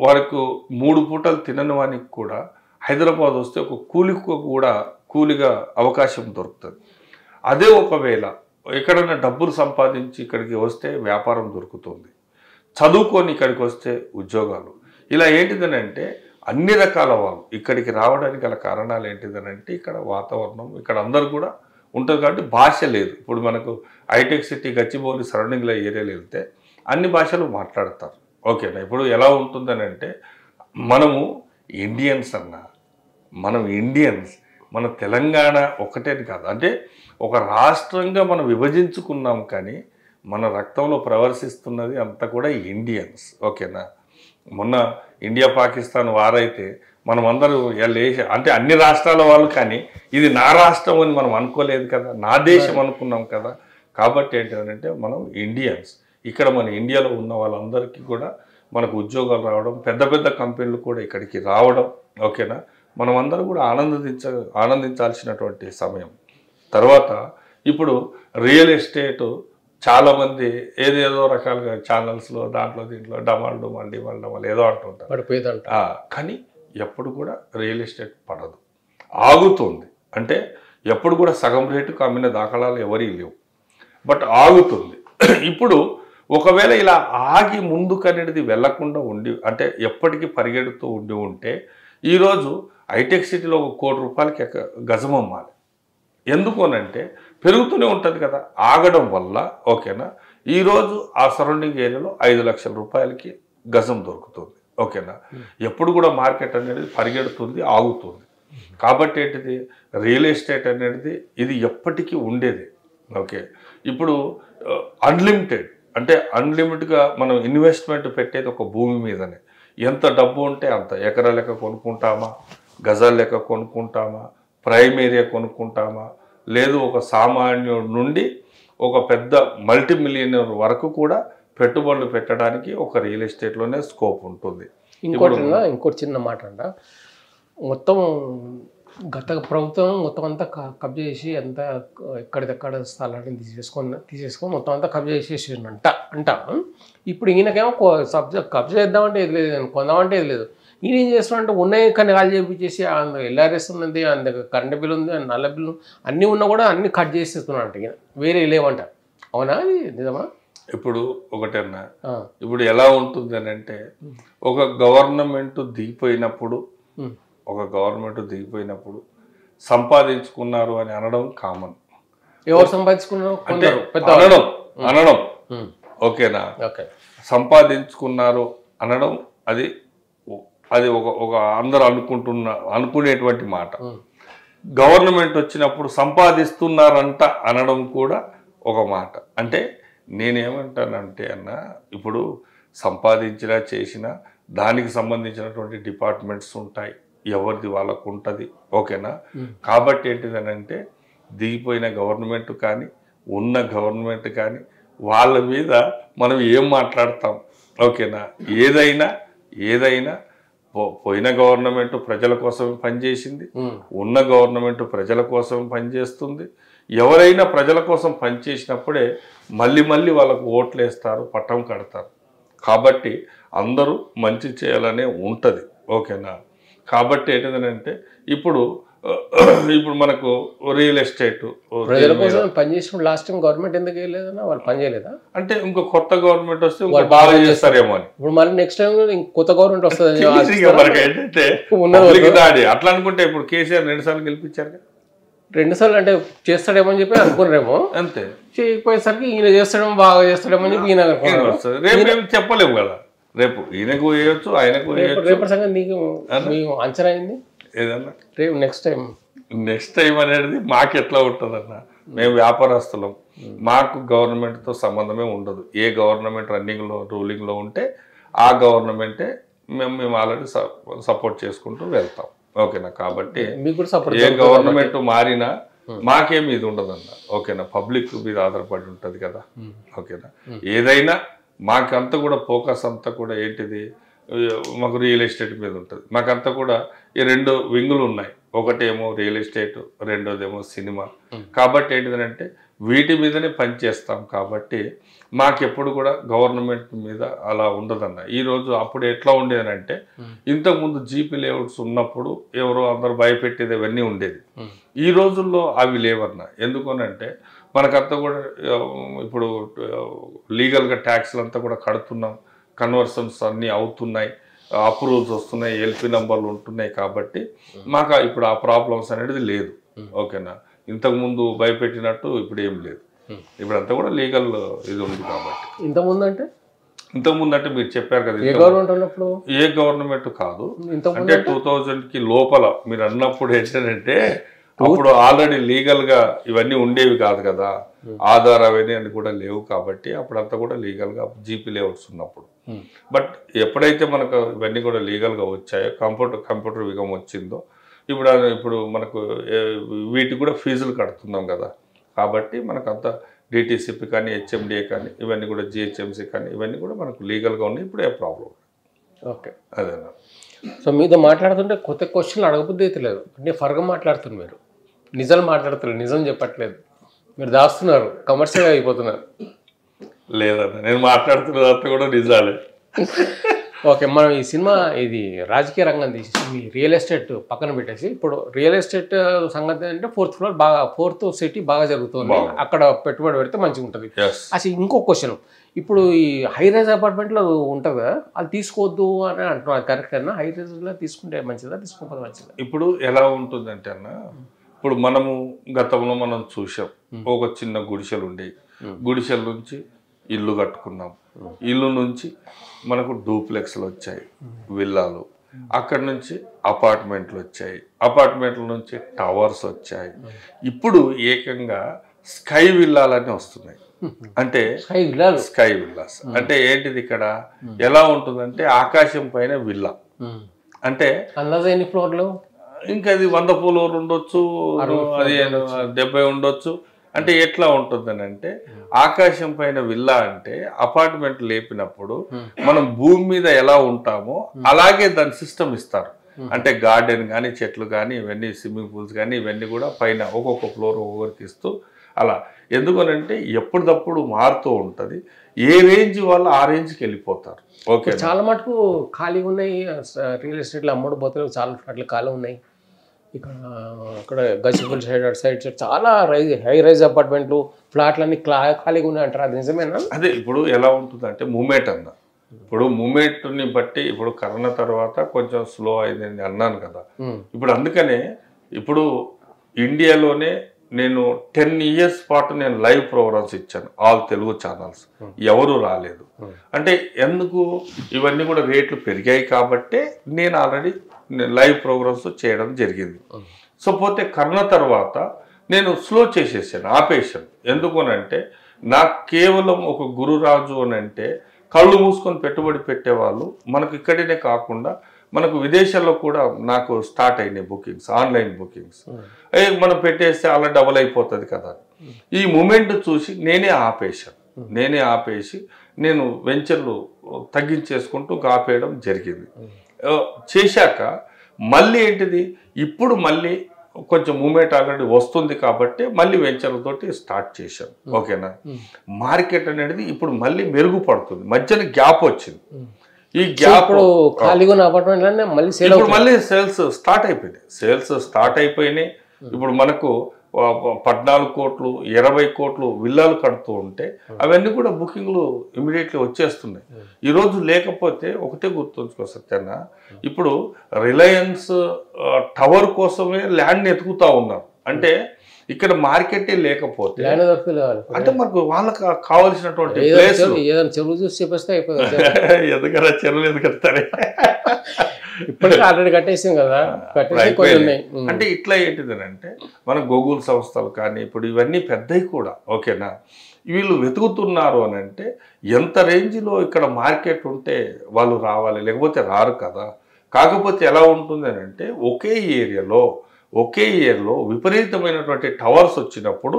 వారికి 3 పూటలు తినని వానికి కూడా హైదరాబాద్ వస్తే ఒక కూలిగా అవకాశం దొరుకుతుంది. అదే ఒకవేళ ఎక్కడైనా డబ్బులు సంపాదించి ఇక్కడికి వస్తే వ్యాపారం దొరుకుతుంది, చదువుకొని ఇక్కడికి వస్తే ఉద్యోగాలు. ఇలా ఏంటిదనంటే అన్ని రకాల వాళ్ళు ఇక్కడికి రావడానికి గల కారణాలు ఏంటిదనంటే ఇక్కడ వాతావరణం, ఇక్కడ అందరు కూడా ఉంటుంది కాబట్టి భాష లేదు. ఇప్పుడు మనకు హైటెక్ సిటీ గచ్చిబౌలి సరౌండింగ్లో ఏరియాలో వెళ్తే అన్ని భాషలు మాట్లాడతారు, ఓకేనా. ఇప్పుడు ఎలా ఉంటుందని అంటే మనము ఇండియన్స్ మనం ఇండియన్స్, మన తెలంగాణ ఒకటేని కాదు, అంటే ఒక రాష్ట్రంగా మనం విభజించుకున్నాం కానీ మన రక్తంలో ప్రవర్తిస్తున్నది అంతా కూడా ఇండియన్స్, ఓకేనా. మొన్న ఇండియా పాకిస్తాన్ వారైతే మనం అందరూ అంటే అన్ని రాష్ట్రాల వాళ్ళు, కానీ ఇది నా రాష్ట్రం అని మనం అనుకోలేదు కదా, నా దేశం అనుకున్నాం కదా. కాబట్టి ఏంటంటే మనం ఇండియన్స్, ఇక్కడ మన ఇండియాలో ఉన్న వాళ్ళందరికీ కూడా మనకు ఉద్యోగాలు రావడం, పెద్ద పెద్ద కంపెనీలు కూడా ఇక్కడికి రావడం, ఓకేనా. మనం అందరం కూడా ఆనందించాల్సినటువంటి సమయం. తర్వాత ఇప్పుడు రియల్ ఎస్టేటు చాలామంది ఏదేదో రకాలుగా ఛానల్స్లో దీంట్లో డమాల్ ఏదో అంటుంటారు, కానీ ఎప్పుడు కూడా రియల్ ఎస్టేట్ పడదు, ఆగుతుంది. అంటే ఎప్పుడు కూడా సగం రేటుకు అమ్మిన దాఖలాలు ఎవరీ లేవు, బట్ ఆగుతుంది. ఇప్పుడు ఒకవేళ ఇలా ఆగి ముందుకనేది వెళ్లకుండా అంటే ఎప్పటికీ పరిగెడుతూ ఉంటే ఈరోజు హైటెక్ సిటీలో 1 కోటి రూపాయలకి గజం అమ్మాలి. ఎందుకు అనంటే పెరుగుతూనే ఉంటుంది కదా, ఆగడం వల్ల, ఓకేనా. ఈరోజు ఆ సరౌండింగ్ ఏరియాలో 5 లక్షల రూపాయలకి గజం దొరుకుతుంది, ఓకేనా. ఎప్పుడు కూడా మార్కెట్ అనేది పరిగెడుతుంది, ఆగుతుంది. కాబట్టి ఏంటిది రియల్ ఎస్టేట్ అనేది ఇది ఎప్పటికీ ఉండేది, ఓకే. ఇప్పుడు అన్లిమిటెడ్, అంటే అన్లిమిటెడ్గా మనం ఇన్వెస్ట్మెంట్ పెట్టేది ఒక భూమి మీదనే. ఎంత డబ్బు ఉంటే అంత ఎకరా లెక్క కొనుక్కుంటామా, గజాల లెక్క కొనుక్కుంటామా, ప్రైమ్ ఏరియా కొనుక్కుంటామా, లేదు ఒక సామాన్యుడి నుండి ఒక పెద్ద మల్టీ మిలియనర్ వరకు కూడా పెట్టుబడులు పెట్టడానికి ఒక రియల్ ఎస్టేట్లోనే స్కోప్ ఉంటుంది. ఇంకోటి చిన్న మాట అంట, మొత్తం గత ప్రభుత్వం మొత్తం అంతా కబ్జా చేసి అంతా ఎక్కడిదక్కడ స్థలాన్ని తీసేసుకొని మొత్తం అంతా కబ్జా చేసేసిందంట అంట. ఇప్పుడు ఈయనకేమో కబ్జా చేద్దామంటే ఇది లేదు, కొందామంటే ఇది లేదు. ఈయన ఏం చేస్తున్నాడంటే ఉన్నాయి కానీ కాల్ చేపించేసి ఎల్ఆర్ఎస్ ఉన్నది, అందుకు కరెంట్ బిల్ ఉంది, నల్ల బిల్లు అన్నీ ఉన్నా కూడా అన్నీ కట్ చేసేస్తున్నాడంట ఈయన, వేరే లేవంట. అవునా, నిజమా? ఇప్పుడు ఒకటన్నా, ఇప్పుడు ఎలా ఉంటుంది అని అంటే ఒక గవర్నమెంట్ దిగిపోయినప్పుడు సంపాదించుకున్నారు అని అనడం కామన్. ఎవరు సంపాదించుకున్నారు అంటే అనడం ఓకేనా, సంపాదించుకున్నారు అనడం అది ఒక అందరూ అనుకునేటువంటి మాట. గవర్నమెంట్ వచ్చినప్పుడు సంపాదిస్తున్నారంట అనడం కూడా ఒక మాట. అంటే నేనేమంటానంటే ఇప్పుడు సంపాదించినా చేసినా దానికి సంబంధించినటువంటి డిపార్ట్మెంట్స్ ఉంటాయి, ఎవరిది వాళ్ళకు ఉంటుంది, ఓకేనా. కాబట్టి ఏంటిదనంటే దిగిపోయిన గవర్నమెంట్ కానీ ఉన్న గవర్నమెంట్ కానీ వాళ్ళ మీద మనం ఏం మాట్లాడతాం, ఓకేనా. ఏదైనా పోయిన గవర్నమెంట్ ప్రజల కోసం పనిచేసింది, ఉన్న గవర్నమెంట్ ప్రజల కోసం పనిచేస్తుంది. ఎవరైనా ప్రజల కోసం పనిచేసినప్పుడే మళ్ళీ మళ్ళీ వాళ్ళకు ఓట్లు వేస్తారు, పట్టం కడతారు. కాబట్టి అందరూ మంచి చేయాలనే ఉంటుంది. ఓకేనా? కాబట్టి ఏంటంటే ఇప్పుడు మనకు రియల్ ఎస్టేట్ ప్రజల కోసం పనిచేసినప్పుడు లాస్ట్ టైం గవర్నమెంట్ ఎందుకు వేయలేదన్నా? వాళ్ళు పని చేయలేదా? అంటే ఇంకో కొత్త గవర్నమెంట్ వస్తే వాళ్ళు బాగా చేస్తారేమో అని. ఇప్పుడు మళ్ళీ నెక్స్ట్ టైం కొత్త గవర్నమెంట్ వస్తుంది మనకి ఏంటంటే దాడి అట్లా అనుకుంటే ఇప్పుడు కేసీఆర్ 2 సార్లు గెలిపించారు. 2 సార్లు అంటే చేస్తాడేమో అని చెప్పి అనుకున్నారేమో. అంతే. చేయకపోయేసరికి ఈయన చేస్తాడేమో, బాగా చేస్తాడేమో అని చెప్పి ఈయన రేపు చెప్పలేము కదా. రేపు ఈయనకు వేయొచ్చు, ఆయనకు వేయొచ్చు. రేపటి సంగతి నీకు మీకు అంచనా అయింది ఏదన్నా? రేపు నెక్స్ట్ టైం అనేది మాకు ఎట్లా ఉంటుందన్న, మేము వ్యాపారస్తులం, మాకు గవర్నమెంట్తో సంబంధమే ఉండదు. ఏ గవర్నమెంట్ రూలింగ్లో ఉంటే ఆ గవర్నమెంటే మేము ఆల్రెడీ సపోర్ట్ చేసుకుంటూ వెళ్తాం. ఓకేనా? కాబట్టి ఏ గవర్నమెంట్ మారినా మాకేమి ఇది ఉండదన్న. ఓకేనా? పబ్లిక్ మీద ఆధారపడి ఉంటుంది కదా. ఓకేనా? ఏదైనా మాకంతా కూడా ఫోకస్ అంతా కూడా ఏంటిది, మాకు రియల్ ఎస్టేట్ మీద ఉంటుంది. మాకంతా కూడా ఈ 2 వింగులు ఉన్నాయి. ఒకటేమో రియల్ ఎస్టేట్, రెండోదేమో సినిమా. కాబట్టి ఏంటిదంటే వీటి మీదనే పనిచేస్తాం. కాబట్టి మాకెప్పుడు కూడా గవర్నమెంట్ మీద అలా ఉండదన్న. ఈరోజు అప్పుడు ఎట్లా ఉండేదనంటే, ఇంతకుముందు జీపీ లేఅవుట్స్ ఉన్నప్పుడు ఎవరో అందరూ భయపెట్టేది అవన్నీ ఉండేది. ఈ రోజుల్లో అవి లేవన్న. ఎందుకనంటే మనకంతా కూడా ఇప్పుడు లీగల్గా ట్యాక్స్లు అంతా కూడా కడుతున్నాం, కన్వర్షన్స్ అన్నీ అవుతున్నాయి, అప్రూవల్స్ వస్తున్నాయి, ఎల్పీ నంబర్లు ఉంటున్నాయి. కాబట్టి మాకు ఇప్పుడు ఆ ప్రాబ్లమ్స్ అనేది లేదు. ఓకేనా? ఇంతకుముందు భయపెట్టినట్టు ఇప్పుడు ఏం లేదు. ఇప్పుడు అంతా కూడా లీగల్ ఇది ఉంది. కాబట్టి ఇంతకుముందు అంటే మీరు చెప్పారు కదా, ఏ గవర్నమెంట్ కాదు అంటే 2000కి లోపల మీరు అన్నప్పుడు ఏంటంటే అప్పుడు ఆల్రెడీ లీగల్ గా ఇవన్నీ ఉండేవి కాదు కదా. ఆధార్ అవన్నీ అని కూడా లేవు. కాబట్టి అప్పుడంతా కూడా లీగల్ గా జీపీ లేఅవుట్స్ ఉన్నప్పుడు. బట్ ఎప్పుడైతే మనకు ఇవన్నీ కూడా లీగల్ గా వచ్చాయో, కంప్యూటర్ యుగం వచ్చిందో, ఇప్పుడు మనకు వీటికి కూడా ఫీజులు కడుతున్నాం కదా. కాబట్టి మనకంతా డిటిసిపి కానీ, హెచ్ఎండిఏ కానీ, ఇవన్నీ కూడా జిహెచ్ఎంసీ కానీ, ఇవన్నీ కూడా మనకు లీగల్గా ఉన్నాయి. ఇప్పుడు ఏ ప్రాబ్లం. ఓకే, అదేనా. సో మీతో మాట్లాడుతుంటే కొత్త క్వశ్చన్లు అడగబుద్ధి అయితే లేదు. అంటే ఫర్గా మాట్లాడుతున్నారు, మీరు నిజాలు మాట్లాడుతున్నారు, నిజం చెప్పట్లేదు, మీరు దాస్తున్నారు, కమర్షియల్ అయిపోతున్నారు. లేదన్న, నేను మాట్లాడుతున్నదంతా కూడా నిజాలే. ఓకే, మనం ఈ సినిమా ఇది రాజకీయ రంగం తీసేసి మీ రియల్ ఎస్టేట్ పక్కన పెట్టేసి, ఇప్పుడు రియల్ ఎస్టేట్ సంగతి అంటే 4th ఫ్లోర్ బాగా, 4th సిటీ బాగా జరుగుతుంది, అక్కడ పెట్టుబడి పెడితే మంచిగా ఉంటుంది. అసలు ఇంకో క్వశ్చన్, ఇప్పుడు ఈ హై రైజ్ అపార్ట్మెంట్లో ఉంటుంది కదా, అది తీసుకోవద్దు అని అంటున్నారు, కరెక్ట్ అన్న? హై రైజ్లో తీసుకుంటే మంచిదా, తీసుకోకపోతే మంచిదా? ఇప్పుడు ఎలా ఉంటుందంటే అన్న, ఇప్పుడు మనము గతంలో మనం చూసాం, ఒక చిన్న గుడిసెలు ఉండేవి, గుడిసెల నుంచి ఇల్లు కట్టుకున్నాం, ఇల్లు నుంచి మనకు డూప్లెక్స్లు వచ్చాయి, విల్లాలు, అక్కడి నుంచి అపార్ట్మెంట్లు వచ్చాయి, అపార్ట్మెంట్ల నుంచి టవర్స్ వచ్చాయి, ఇప్పుడు ఏకంగా స్కై విల్లాలన్నీ వస్తున్నాయి. అంటే స్కై విల్లాస్ అంటే ఏంటిది, ఇక్కడ ఎలా ఉంటుందంటే ఆకాశం పైన విల్లా. అంటే ఎన్ని ఫ్లోర్లు, ఇంకా అది 100 ఫ్లోర్లు ఉండొచ్చు, అది 70 ఉండొచ్చు. అంటే ఎట్లా ఉంటుందని అంటే, ఆకాశం పైన విల్లా అంటే అపార్ట్మెంట్ లేపినప్పుడు మనం భూమి మీద ఎలా ఉంటామో అలాగే దాని సిస్టమ్ ఇస్తారు. అంటే గార్డెన్ కానీ, చెట్లు కానీ, ఇవన్నీ స్విమ్మింగ్ పూల్స్ కానీ, ఇవన్నీ కూడా పైన ఒక్కొక్క ఫ్లోర్ ఒక్కొక్కరికి ఇస్తూ అలా. ఎందుకనంటే ఎప్పటికప్పుడు మారుతూ ఉంటుంది, ఏ రేంజ్ వాళ్ళు ఆ రేంజ్కి వెళ్ళిపోతారు. ఓకే, చాలా మటుకు ఖాళీ ఉన్నాయి రియల్ ఎస్టేట్లో, అమ్ముడు పోతే చాలా అట్లా ఖాళీ ఉన్నాయి. ఇక్కడ గచ్చిబౌలి సైడ్, అటు సైడ్ చాలా హై రైజ్ అపార్ట్మెంట్లు, ఫ్లాట్లన్నీ ఖాళీగా ఉన్నాయి అంటారు, అది నిజమేనా? అదే ఇప్పుడు ఎలా ఉంటుందంటే మూమెంట్ అన్న, ఇప్పుడు మూమెంట్ని బట్టి ఇప్పుడు కరోనా తర్వాత కొంచెం స్లో అయింది అన్నాను కదా. ఇప్పుడు అందుకనే ఇప్పుడు ఇండియాలోనే నేను 10 years పాటు నేను లైవ్ ప్రోగ్రామ్స్ ఇచ్చాను, ఆల్ తెలుగు ఛానల్స్, ఎవరు రాలేదు. అంటే ఎందుకు, ఇవన్నీ కూడా రేట్లు పెరిగాయి కాబట్టే నేను ఆల్రెడీ లైవ్ ప్రోగ్రామ్స్ చేయడం జరిగింది. సో పోతే కరోనా తర్వాత నేను స్లో చేసేసాను, ఆపేసాను. ఎందుకనంటే నాకు కేవలం ఒక గురురాజు అని అంటే కళ్ళు మూసుకొని పెట్టుబడి పెట్టేవాళ్ళు మనకు ఇక్కడనే కాకుండా మనకు విదేశాల్లో కూడా నాకు స్టార్ట్ అయినాయి బుకింగ్స్, ఆన్లైన్ బుకింగ్స్. మనం పెట్టేస్తే అలా డబల్ అయిపోతుంది కదా. ఈ మూమెంట్ చూసి నేనే ఆపేసి నేను వెంచర్లు తగ్గించేసుకుంటూ ఆపేయడం జరిగింది. చేశాక మళ్ళీ ఏంటిది, ఇప్పుడు మళ్ళీ కొంచెం మూమెంట్ ఆల్రెడీ వస్తుంది కాబట్టి మళ్ళీ వెంచర్లతోటి స్టార్ట్ చేశాం. ఓకేనా, మార్కెట్ అనేది ఇప్పుడు మళ్ళీ మెరుగుపడుతుంది. మధ్యలో గ్యాప్ వచ్చింది. ఈ గ్యాప్ మళ్ళీ సేల్స్ స్టార్ట్ అయిపోయినాయి. ఇప్పుడు మనకు 14 కోట్లు 20 కోట్లు విల్లాలు కడుతూ ఉంటే అవన్నీ కూడా బుకింగ్లు ఇమీడియట్లీ వచ్చేస్తున్నాయి. ఈరోజు లేకపోతే ఒకటే గుర్తుంచుకో సత్యన్న, ఇప్పుడు రిలయన్స్ టవర్ కోసమే ల్యాండ్ ఎతుకుతా ఉన్నారు. అంటే ఇక్కడ మార్కెటే లేకపోతే అంటే మనకు వాళ్ళకి కావాల్సినటువంటి చెరువు చూసి చెప్పేస్తే ఎందుకన్నా చెరువులు ఎందుకు కడతారే, ఇప్పటికీ ఆల్రెడీ కట్టేసాం కదా. అంటే ఇట్లా ఏంటిది అంటే మన గూగుల్ సంస్థలు కానీ ఇప్పుడు ఇవన్నీ పెద్దవి కూడా. ఓకేనా, వీళ్ళు వెతుకుతున్నారు అని అంటే ఎంత రేంజ్లో ఇక్కడ మార్కెట్ ఉంటే వాళ్ళు రావాలి, లేకపోతే రారు కదా. కాకపోతే ఎలా ఉంటుంది అని అంటే ఒకే ఇయర్లో విపరీతమైనటువంటి టవర్స్ వచ్చినప్పుడు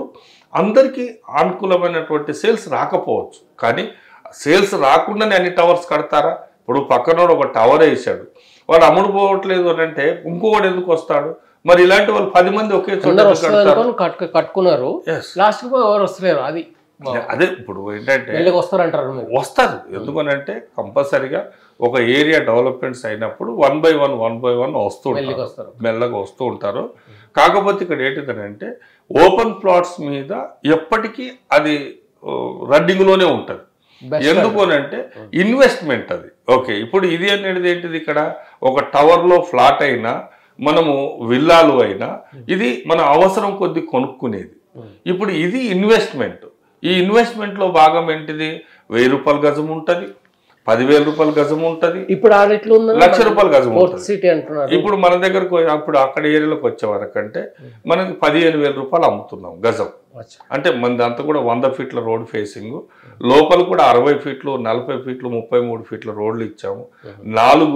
అందరికీ అనుకూలమైనటువంటి సేల్స్ రాకపోవచ్చు. కానీ సేల్స్ రాకుండానే అన్ని టవర్స్ కడతారా? ఇప్పుడు పక్కనోడు ఒక టవర్ వేసాడు, వాడు అమ్ముడు పోవట్లేదు అని అంటే ఇంకోవాడు ఎందుకు వస్తాడు? మరి ఇలాంటి వాళ్ళు 10 మంది ఒకే చోట కట్టుకున్నారు, లాస్ట్ ఎవరు వస్తలేరు. అదే ఇప్పుడు ఏంటంటే వస్తారు. ఎందుకనంటే కంపల్సరిగా ఒక ఏరియా డెవలప్మెంట్స్ అయినప్పుడు 1 by 1 వస్తారు, మెల్లగా వస్తూ ఉంటారు. కాకపోతే ఇక్కడ ఏంటిదనంటే ఓపెన్ ప్లాట్స్ మీద ఎప్పటికీ అది రన్నింగ్లోనే ఉంటుంది. ఎందుకోనంటే ఇన్వెస్ట్మెంట్ అది. ఓకే, ఇప్పుడు ఇది అనేది ఏంటిది, ఇక్కడ ఒక టవర్లో ఫ్లాట్ అయినా మనము విల్లాలు అయినా ఇది మన అవసరం కొద్ది కొనుక్కునేది. ఇప్పుడు ఇది ఇన్వెస్ట్మెంట్. ఈ ఇన్వెస్ట్మెంట్లో భాగం ఏంటిది, 1000 రూపాయల గజం ఉంటుంది, 10,000 రూపాయల గజం ఉంటుంది, ఇప్పుడు లక్ష రూపాయల గజం ఉంటుంది. ఇప్పుడు మన దగ్గరకు అప్పుడు అక్కడ ఏరియాలోకి వచ్చే వరకంటే మనకి 15,000 రూపాయలు అమ్ముతున్నాం గజం. అంటే మన అంతా కూడా 100 ఫీట్ల రోడ్ ఫేసింగ్, లోపల కూడా 60 ఫీట్లు 40 ఫీట్లు 33 ఫీట్ల రోడ్లు ఇచ్చాము, 4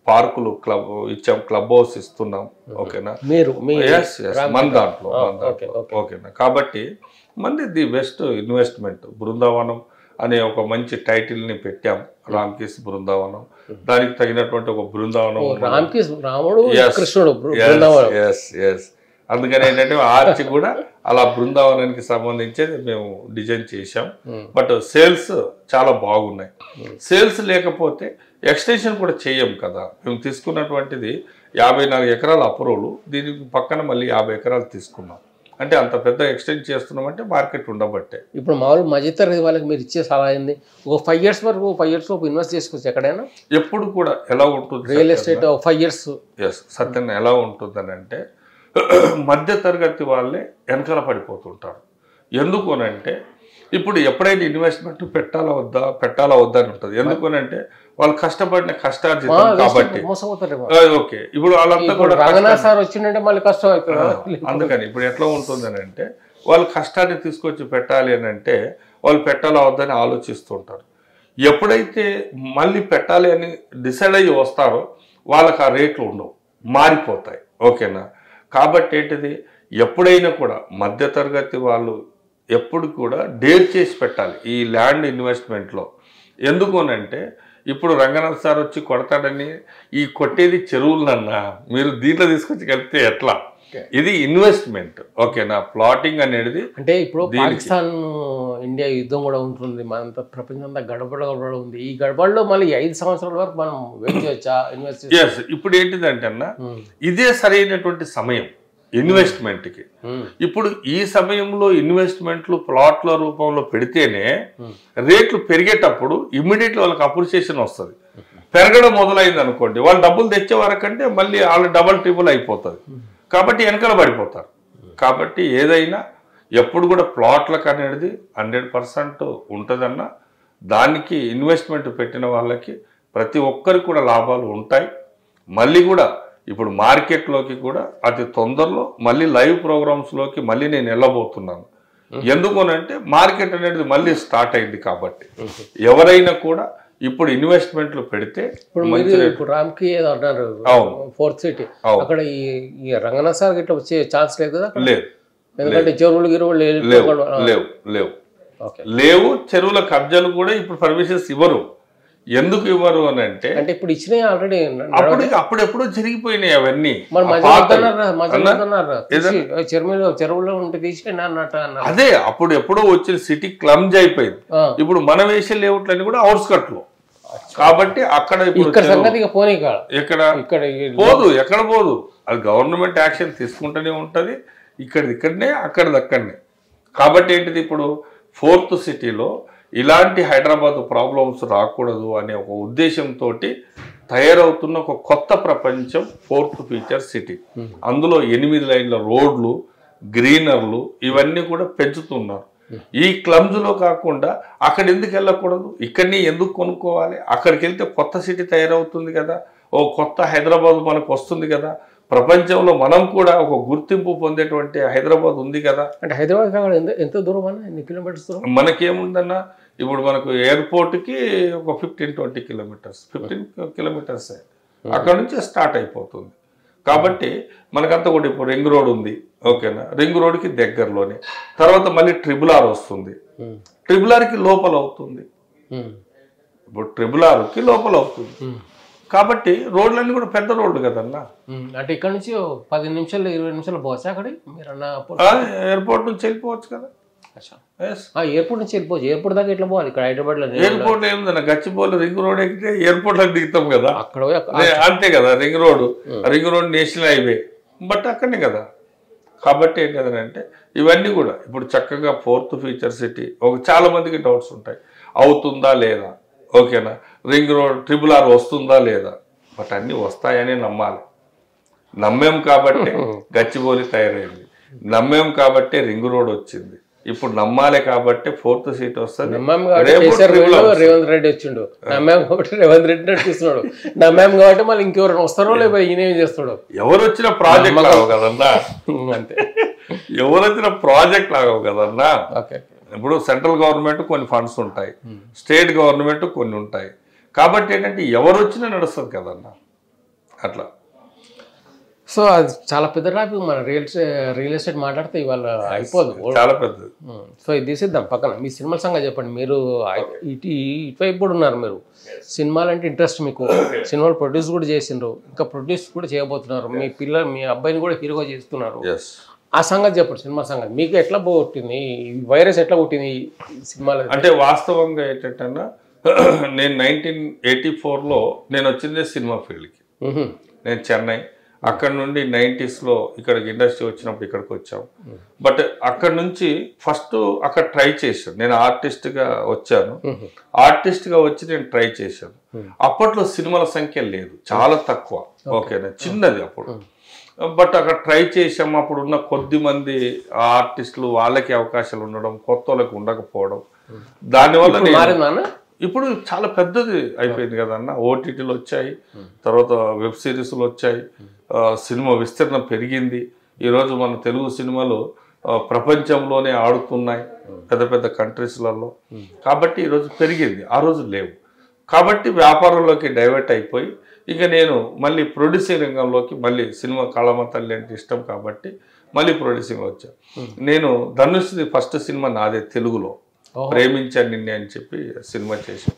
పార్కులు క్లబ్ ఇచ్చాము, క్లబ్ హౌస్ ఇస్తున్నాం. ఓకేనా, మన దాంట్లో ఓకేనా. కాబట్టి మంది ది బెస్ట్ ఇన్వెస్ట్మెంట్ బృందావనం అనే ఒక మంచి టైటిల్ని పెట్టాం, రామ్కీస్ బృందావనం. దానికి తగినటువంటి ఒక బృందావనం, అందుకని ఏంటంటే ఆర్చ్ కూడా అలా బృందావనానికి సంబంధించేది మేము డిజైన్ చేశాం. బట్ సేల్స్ చాలా బాగున్నాయి. సేల్స్ లేకపోతే ఎక్స్టెన్షన్ కూడా చేయం కదా. మేము తీసుకున్నటువంటిది 54 ఎకరాల అప్రూవల్, దీనికి పక్కన మళ్ళీ 50 ఎకరాలు తీసుకున్నాం. అంటే అంత పెద్ద ఎక్స్టెండ్ చేస్తున్నామంటే మార్కెట్ ఉండబట్టే. ఇప్పుడు మామూలు మధ్యతరగతి వాళ్ళకి మీరు ఇచ్చే సలహా ఏంది? ఒక 5 years వరకు 5 years లోపు ఇన్వెస్ట్ చేసుకోవచ్చు ఎక్కడైనా. ఎప్పుడు కూడా ఎలా ఉంటుంది రియల్ ఎస్టేట్ 5 years? ఎస్ సత్యం. ఎలా ఉంటుందని అంటే మధ్య తరగతి వాళ్ళే వెనకాల పడిపోతుంటారు. ఎందుకు అనంటే ఇప్పుడు ఎప్పుడైతే ఇన్వెస్ట్మెంట్ పెట్టాలా వద్దా అని ఉంటుంది. ఎందుకు అనంటే వాళ్ళు కష్టపడిన కష్టార్జితం కాబట్టి. ఓకే, ఇప్పుడు వాళ్ళంతా కూడా అందుకని ఇప్పుడు ఎట్లా ఉంటుంది అని అంటే వాళ్ళు కష్టాన్ని తీసుకొచ్చి పెట్టాలి అని అంటే వాళ్ళు పెట్టాలా వద్దని ఆలోచిస్తుంటారు. ఎప్పుడైతే మళ్ళీ పెట్టాలి అని డిసైడ్ అయ్యి వస్తారో వాళ్ళకి ఆ రేట్లు ఉండవు, మారిపోతాయి. ఓకేనా, కాబట్టి ఏంటిది ఎప్పుడైనా కూడా మధ్యతరగతి వాళ్ళు ఎప్పుడు కూడా డేర్ చేసి పెట్టాలి ఈ ల్యాండ్ ఇన్వెస్ట్మెంట్లో. ఎందుకు అనంటే ఇప్పుడు రంగనాథ్ సార్ వచ్చి కొడతాడని ఈ కొట్టేది చెరువులన్నా మీరు దీంట్లో తీసుకొచ్చి కలిపితే ఎట్లా? ఇది ఇన్వెస్ట్మెంట్. ఓకేనా, ప్లాటింగ్ అనేది. అంటే ఇప్పుడు పాకిస్తాన్ ఇండియా యుద్ధం కూడా ఉంటుంది, మనంతా ప్రపంచం అంతా గడబడ ఉంది. ఈ గడబడలో మళ్ళీ 5 సంవత్సరాల వరకు మనం వెయిట్ చేయొచ్చా ఇన్వెస్ట్? ఇప్పుడు ఏంటిదంటే అన్న ఇదే సరైనటువంటి సమయం ఇన్వెస్ట్మెంట్కి. ఇప్పుడు ఈ సమయంలో ఇన్వెస్ట్మెంట్లు ప్లాట్ల రూపంలో పెడితేనే రేట్లు పెరిగేటప్పుడు ఇమ్మీడియట్లీ వాళ్ళకి అప్రిసియేషన్ వస్తుంది. పెరగడం మొదలైంది అనుకోండి, వాళ్ళు డబ్బులు తెచ్చే వరకంటే మళ్ళీ వాళ్ళు డబల్ ట్రిపుల్ అయిపోతుంది. కాబట్టి వెనకాల పడిపోతారు. కాబట్టి ఏదైనా ఎప్పుడు కూడా ప్లాట్లకు అనేది 100% ఉంటుందన్న దానికి ఇన్వెస్ట్మెంట్ పెట్టిన వాళ్ళకి ప్రతి ఒక్కరికి కూడా లాభాలు ఉంటాయి. మళ్ళీ కూడా ఇప్పుడు మార్కెట్లోకి కూడా అతి తొందరలో మళ్ళీ లైవ్ ప్రోగ్రామ్స్లోకి మళ్ళీ నేను వెళ్ళబోతున్నాను. ఎందుకనంటే మార్కెట్ అనేది మళ్ళీ స్టార్ట్ అయింది కాబట్టి ఎవరైనా కూడా ఇప్పుడు ఇన్వెస్ట్మెంట్లు పెడితే ఇప్పుడు రామ్కి అన్నారు 4th సిటీ అక్కడ ఈ రంగనాథ్ సార్ గిట్లా వచ్చే ఛాన్స్ లేదు కదా? లేదు, ఎందుకంటే చెరువులు లేవు. చెరువుల కబ్జాలు కూడా ఇప్పుడు పర్మిషన్స్ ఇవ్వరు. ఎందుకు ఇవ్వరు అని అంటే ఇప్పుడు ఇచ్చినాయి ఆల్రెడీ. అప్పుడెప్పుడో జరిగిపోయినాయి అవన్నీ. చెరువులో ఉంటే తీసేయండి అన్నట్టు అన్నారు. అదే అప్పుడు ఎప్పుడో వచ్చిన సిటీ క్లమ్జ్ అయిపోయింది. ఇప్పుడు మన వేసే లేఅవుట్లన్నీ కూడా అవుట్స్కట్ లో కాబట్టి అక్కడ ఎక్కడ పోదు. అది గవర్నమెంట్ యాక్షన్ తీసుకుంటూనే ఉంటది. ఇక్కడనే అక్కడనే. కాబట్టి ఏంటిది ఇప్పుడు 4th సిటీలో ఇలాంటి హైదరాబాద్ ప్రాబ్లమ్స్ రాకూడదు అనే ఒక ఉద్దేశంతో తయారవుతున్న ఒక కొత్త ప్రపంచం 4th ఫీచర్ సిటీ. అందులో 8 లైన్ల రోడ్లు, గ్రీనర్లు ఇవన్నీ కూడా పెంచుతున్నారు. ఈ క్లమ్స్లో కాకుండా అక్కడ ఎందుకు వెళ్ళకూడదు, ఇక్కడనే ఎందుకు కొనుక్కోవాలి? అక్కడికి వెళ్తే కొత్త సిటీ తయారవుతుంది కదా, ఓ కొత్త హైదరాబాద్ మనకు వస్తుంది కదా, ప్రపంచంలో మనం కూడా ఒక గుర్తింపు పొందేటువంటి హైదరాబాద్ ఉంది కదా. అంటే హైదరాబాద్ ఎంత దూరం అన్న, ఎన్ని కిలోమీటర్స్ దూరం? మనకేముందన్నా ఇప్పుడు మనకు ఎయిర్పోర్ట్కి ఒక 15-20 కిలోమీటర్స్, 15 కిలోమీటర్స్ అక్కడ నుంచి స్టార్ట్ అయిపోతుంది. కాబట్టి మనకంతా కూడా ఇప్పుడు రింగ్ రోడ్ ఉంది, ఓకేనా, రింగ్ రోడ్కి దగ్గరలోనే. తర్వాత మళ్ళీ RRR వస్తుంది, RRRకి లోపల అవుతుంది. ఇప్పుడు RRRకి లోపల అవుతుంది కాబట్టి రోడ్లన్నీ కూడా పెద్ద రోడ్లు కదన్నా. అంటే ఇక్కడ నుంచి 10 నిమిషాలు 20 నిమిషాలు పోవచ్చు అక్కడ మీరు అన్న ఎయిర్పోర్ట్ నుంచి వెళ్ళిపోవచ్చు కదా. ఎయిర్పోర్ట్ నుంచి వెళ్ళిపోవచ్చు. ఎయిర్పోర్ట్ దాకా ఎట్లా పోవాలి? ఇక్కడ హైదరాబాద్ లో ఎయిర్పోర్ట్ ఏముందన్న, గచ్చిబౌలి రింగ్ రోడ్ ఎక్కితే ఎయిర్పోర్ట్ లో దిగుతాం కదా, అక్కడ అంతే కదా. Ring road national highway but అక్కడనే కదా. కాబట్టి ఏం కదంటే ఇవన్నీ కూడా ఇప్పుడు చక్కగా 4th ఫీచర్ సిటీ. చాలా మందికి డౌట్స్ ఉంటాయి, అవుతుందా లేదా, ఓకేనా, రింగ్ రోడ్ RRR వస్తుందా లేదా. బట్ అన్నీ వస్తాయని నమ్మాలి. నమ్మేం కాబట్టి గచ్చిబౌలి తయారైంది, నమ్మేం కాబట్టి రింగ్ రోడ్ వచ్చింది. ఇప్పుడు నమ్మాలి కాబట్టి 4th సీట్ వస్తుంది. రేవంత్ రెడ్డి వచ్చిండు, నమ్మాం కాబట్టి రేవంత్ రెడ్డి నడిపిస్తున్నాడు. నమ్మాం కాబట్టి మళ్ళీ ఇంకెవరైనా వస్తారో లేదా ఈయనేం చేస్తాడు. ఎవరు వచ్చిన ప్రాజెక్ట్ లాగవు కదన్నా, అంతే. ఎవరు వచ్చిన ప్రాజెక్ట్ లాగవు కదన్నా. ఇప్పుడు సెంట్రల్ గవర్నమెంట్ కొన్ని ఫండ్స్ ఉంటాయి, స్టేట్ గవర్నమెంట్ కొన్ని ఉంటాయి. కాబట్టి ఏంటంటే ఎవరు వచ్చినా నడుస్తుంది కదన్నా అట్లా. సో అది చాలా పెద్ద టాపిక్. మన రియల్ ఎస్టేట్ మాట్లాడితే ఇవాళ అయిపోదు, చాలా పెద్దది. సో ఇది తీసేద్దాం పక్కన. మీ సినిమాల సంగతి చెప్పండి. మీరు ఇటువైపు కూడా ఉన్నారు, మీరు సినిమాలు అంటే ఇంట్రెస్ట్ మీకు, సినిమాలు ప్రొడ్యూస్ కూడా చేసిండ్రు, ఇంకా ప్రొడ్యూస్ కూడా చేయబోతున్నారు. మీ అబ్బాయిని కూడా హీరోగా చేస్తున్నారు. ఆ సంగతి చెప్పండి, సినిమా సంగతి. మీకు ఎట్లా పుట్టింది ఈ వైరస్, ఎట్లా పుట్టింది ఈ సినిమాలు? అంటే వాస్తవంగా ఏంటంటే నేను 1984లో నేను వచ్చిందే సినిమా ఫీల్డ్కి. నేను చెన్నై, అక్కడ నుండి 90sలో ఇక్కడికి ఇండస్ట్రీ వచ్చినప్పుడు ఇక్కడికి వచ్చాం. బట్ అక్కడ నుంచి ఫస్ట్ అక్కడ ట్రై చేశాను. నేను ఆర్టిస్ట్గా వచ్చాను, ఆర్టిస్ట్గా వచ్చి నేను ట్రై చేశాను. అప్పట్లో సినిమాల సంఖ్య లేదు, చాలా తక్కువ, ఓకేనా, చిన్నది అప్పుడు. బట్ అక్కడ ట్రై చేసాము. అప్పుడు ఉన్న కొద్ది మంది ఆర్టిస్టులు, వాళ్ళకి అవకాశాలు ఉండడం, కొత్త వాళ్ళకి ఉండకపోవడం, దానివల్ల ఇప్పుడు చాలా పెద్దది అయిపోయింది కదన్న. ఓటీటీలు వచ్చాయి, తర్వాత వెబ్ సిరీస్లు వచ్చాయి, సినిమా విస్తరణ పెరిగింది. ఈరోజు మన తెలుగు సినిమాలు ప్రపంచంలోనే ఆడుతున్నాయి పెద్ద పెద్ద కంట్రీస్లలో. కాబట్టి ఈరోజు పెరిగింది, ఆ రోజు లేవు. కాబట్టి వ్యాపారంలోకి డైవర్ట్ అయిపోయి ఇక నేను మళ్ళీ ప్రొడ్యూసింగ్ రంగంలోకి, మళ్ళీ సినిమా కాళమ్మ తల్లి అంటే ఇష్టం కాబట్టి మళ్ళీ ప్రొడ్యూసింగ్ వచ్చాను. నేను ధనుష్ది ఫస్ట్ సినిమా నాదే తెలుగులో, ప్రేమించాను నిన్నే అని చెప్పి సినిమా చేశాను.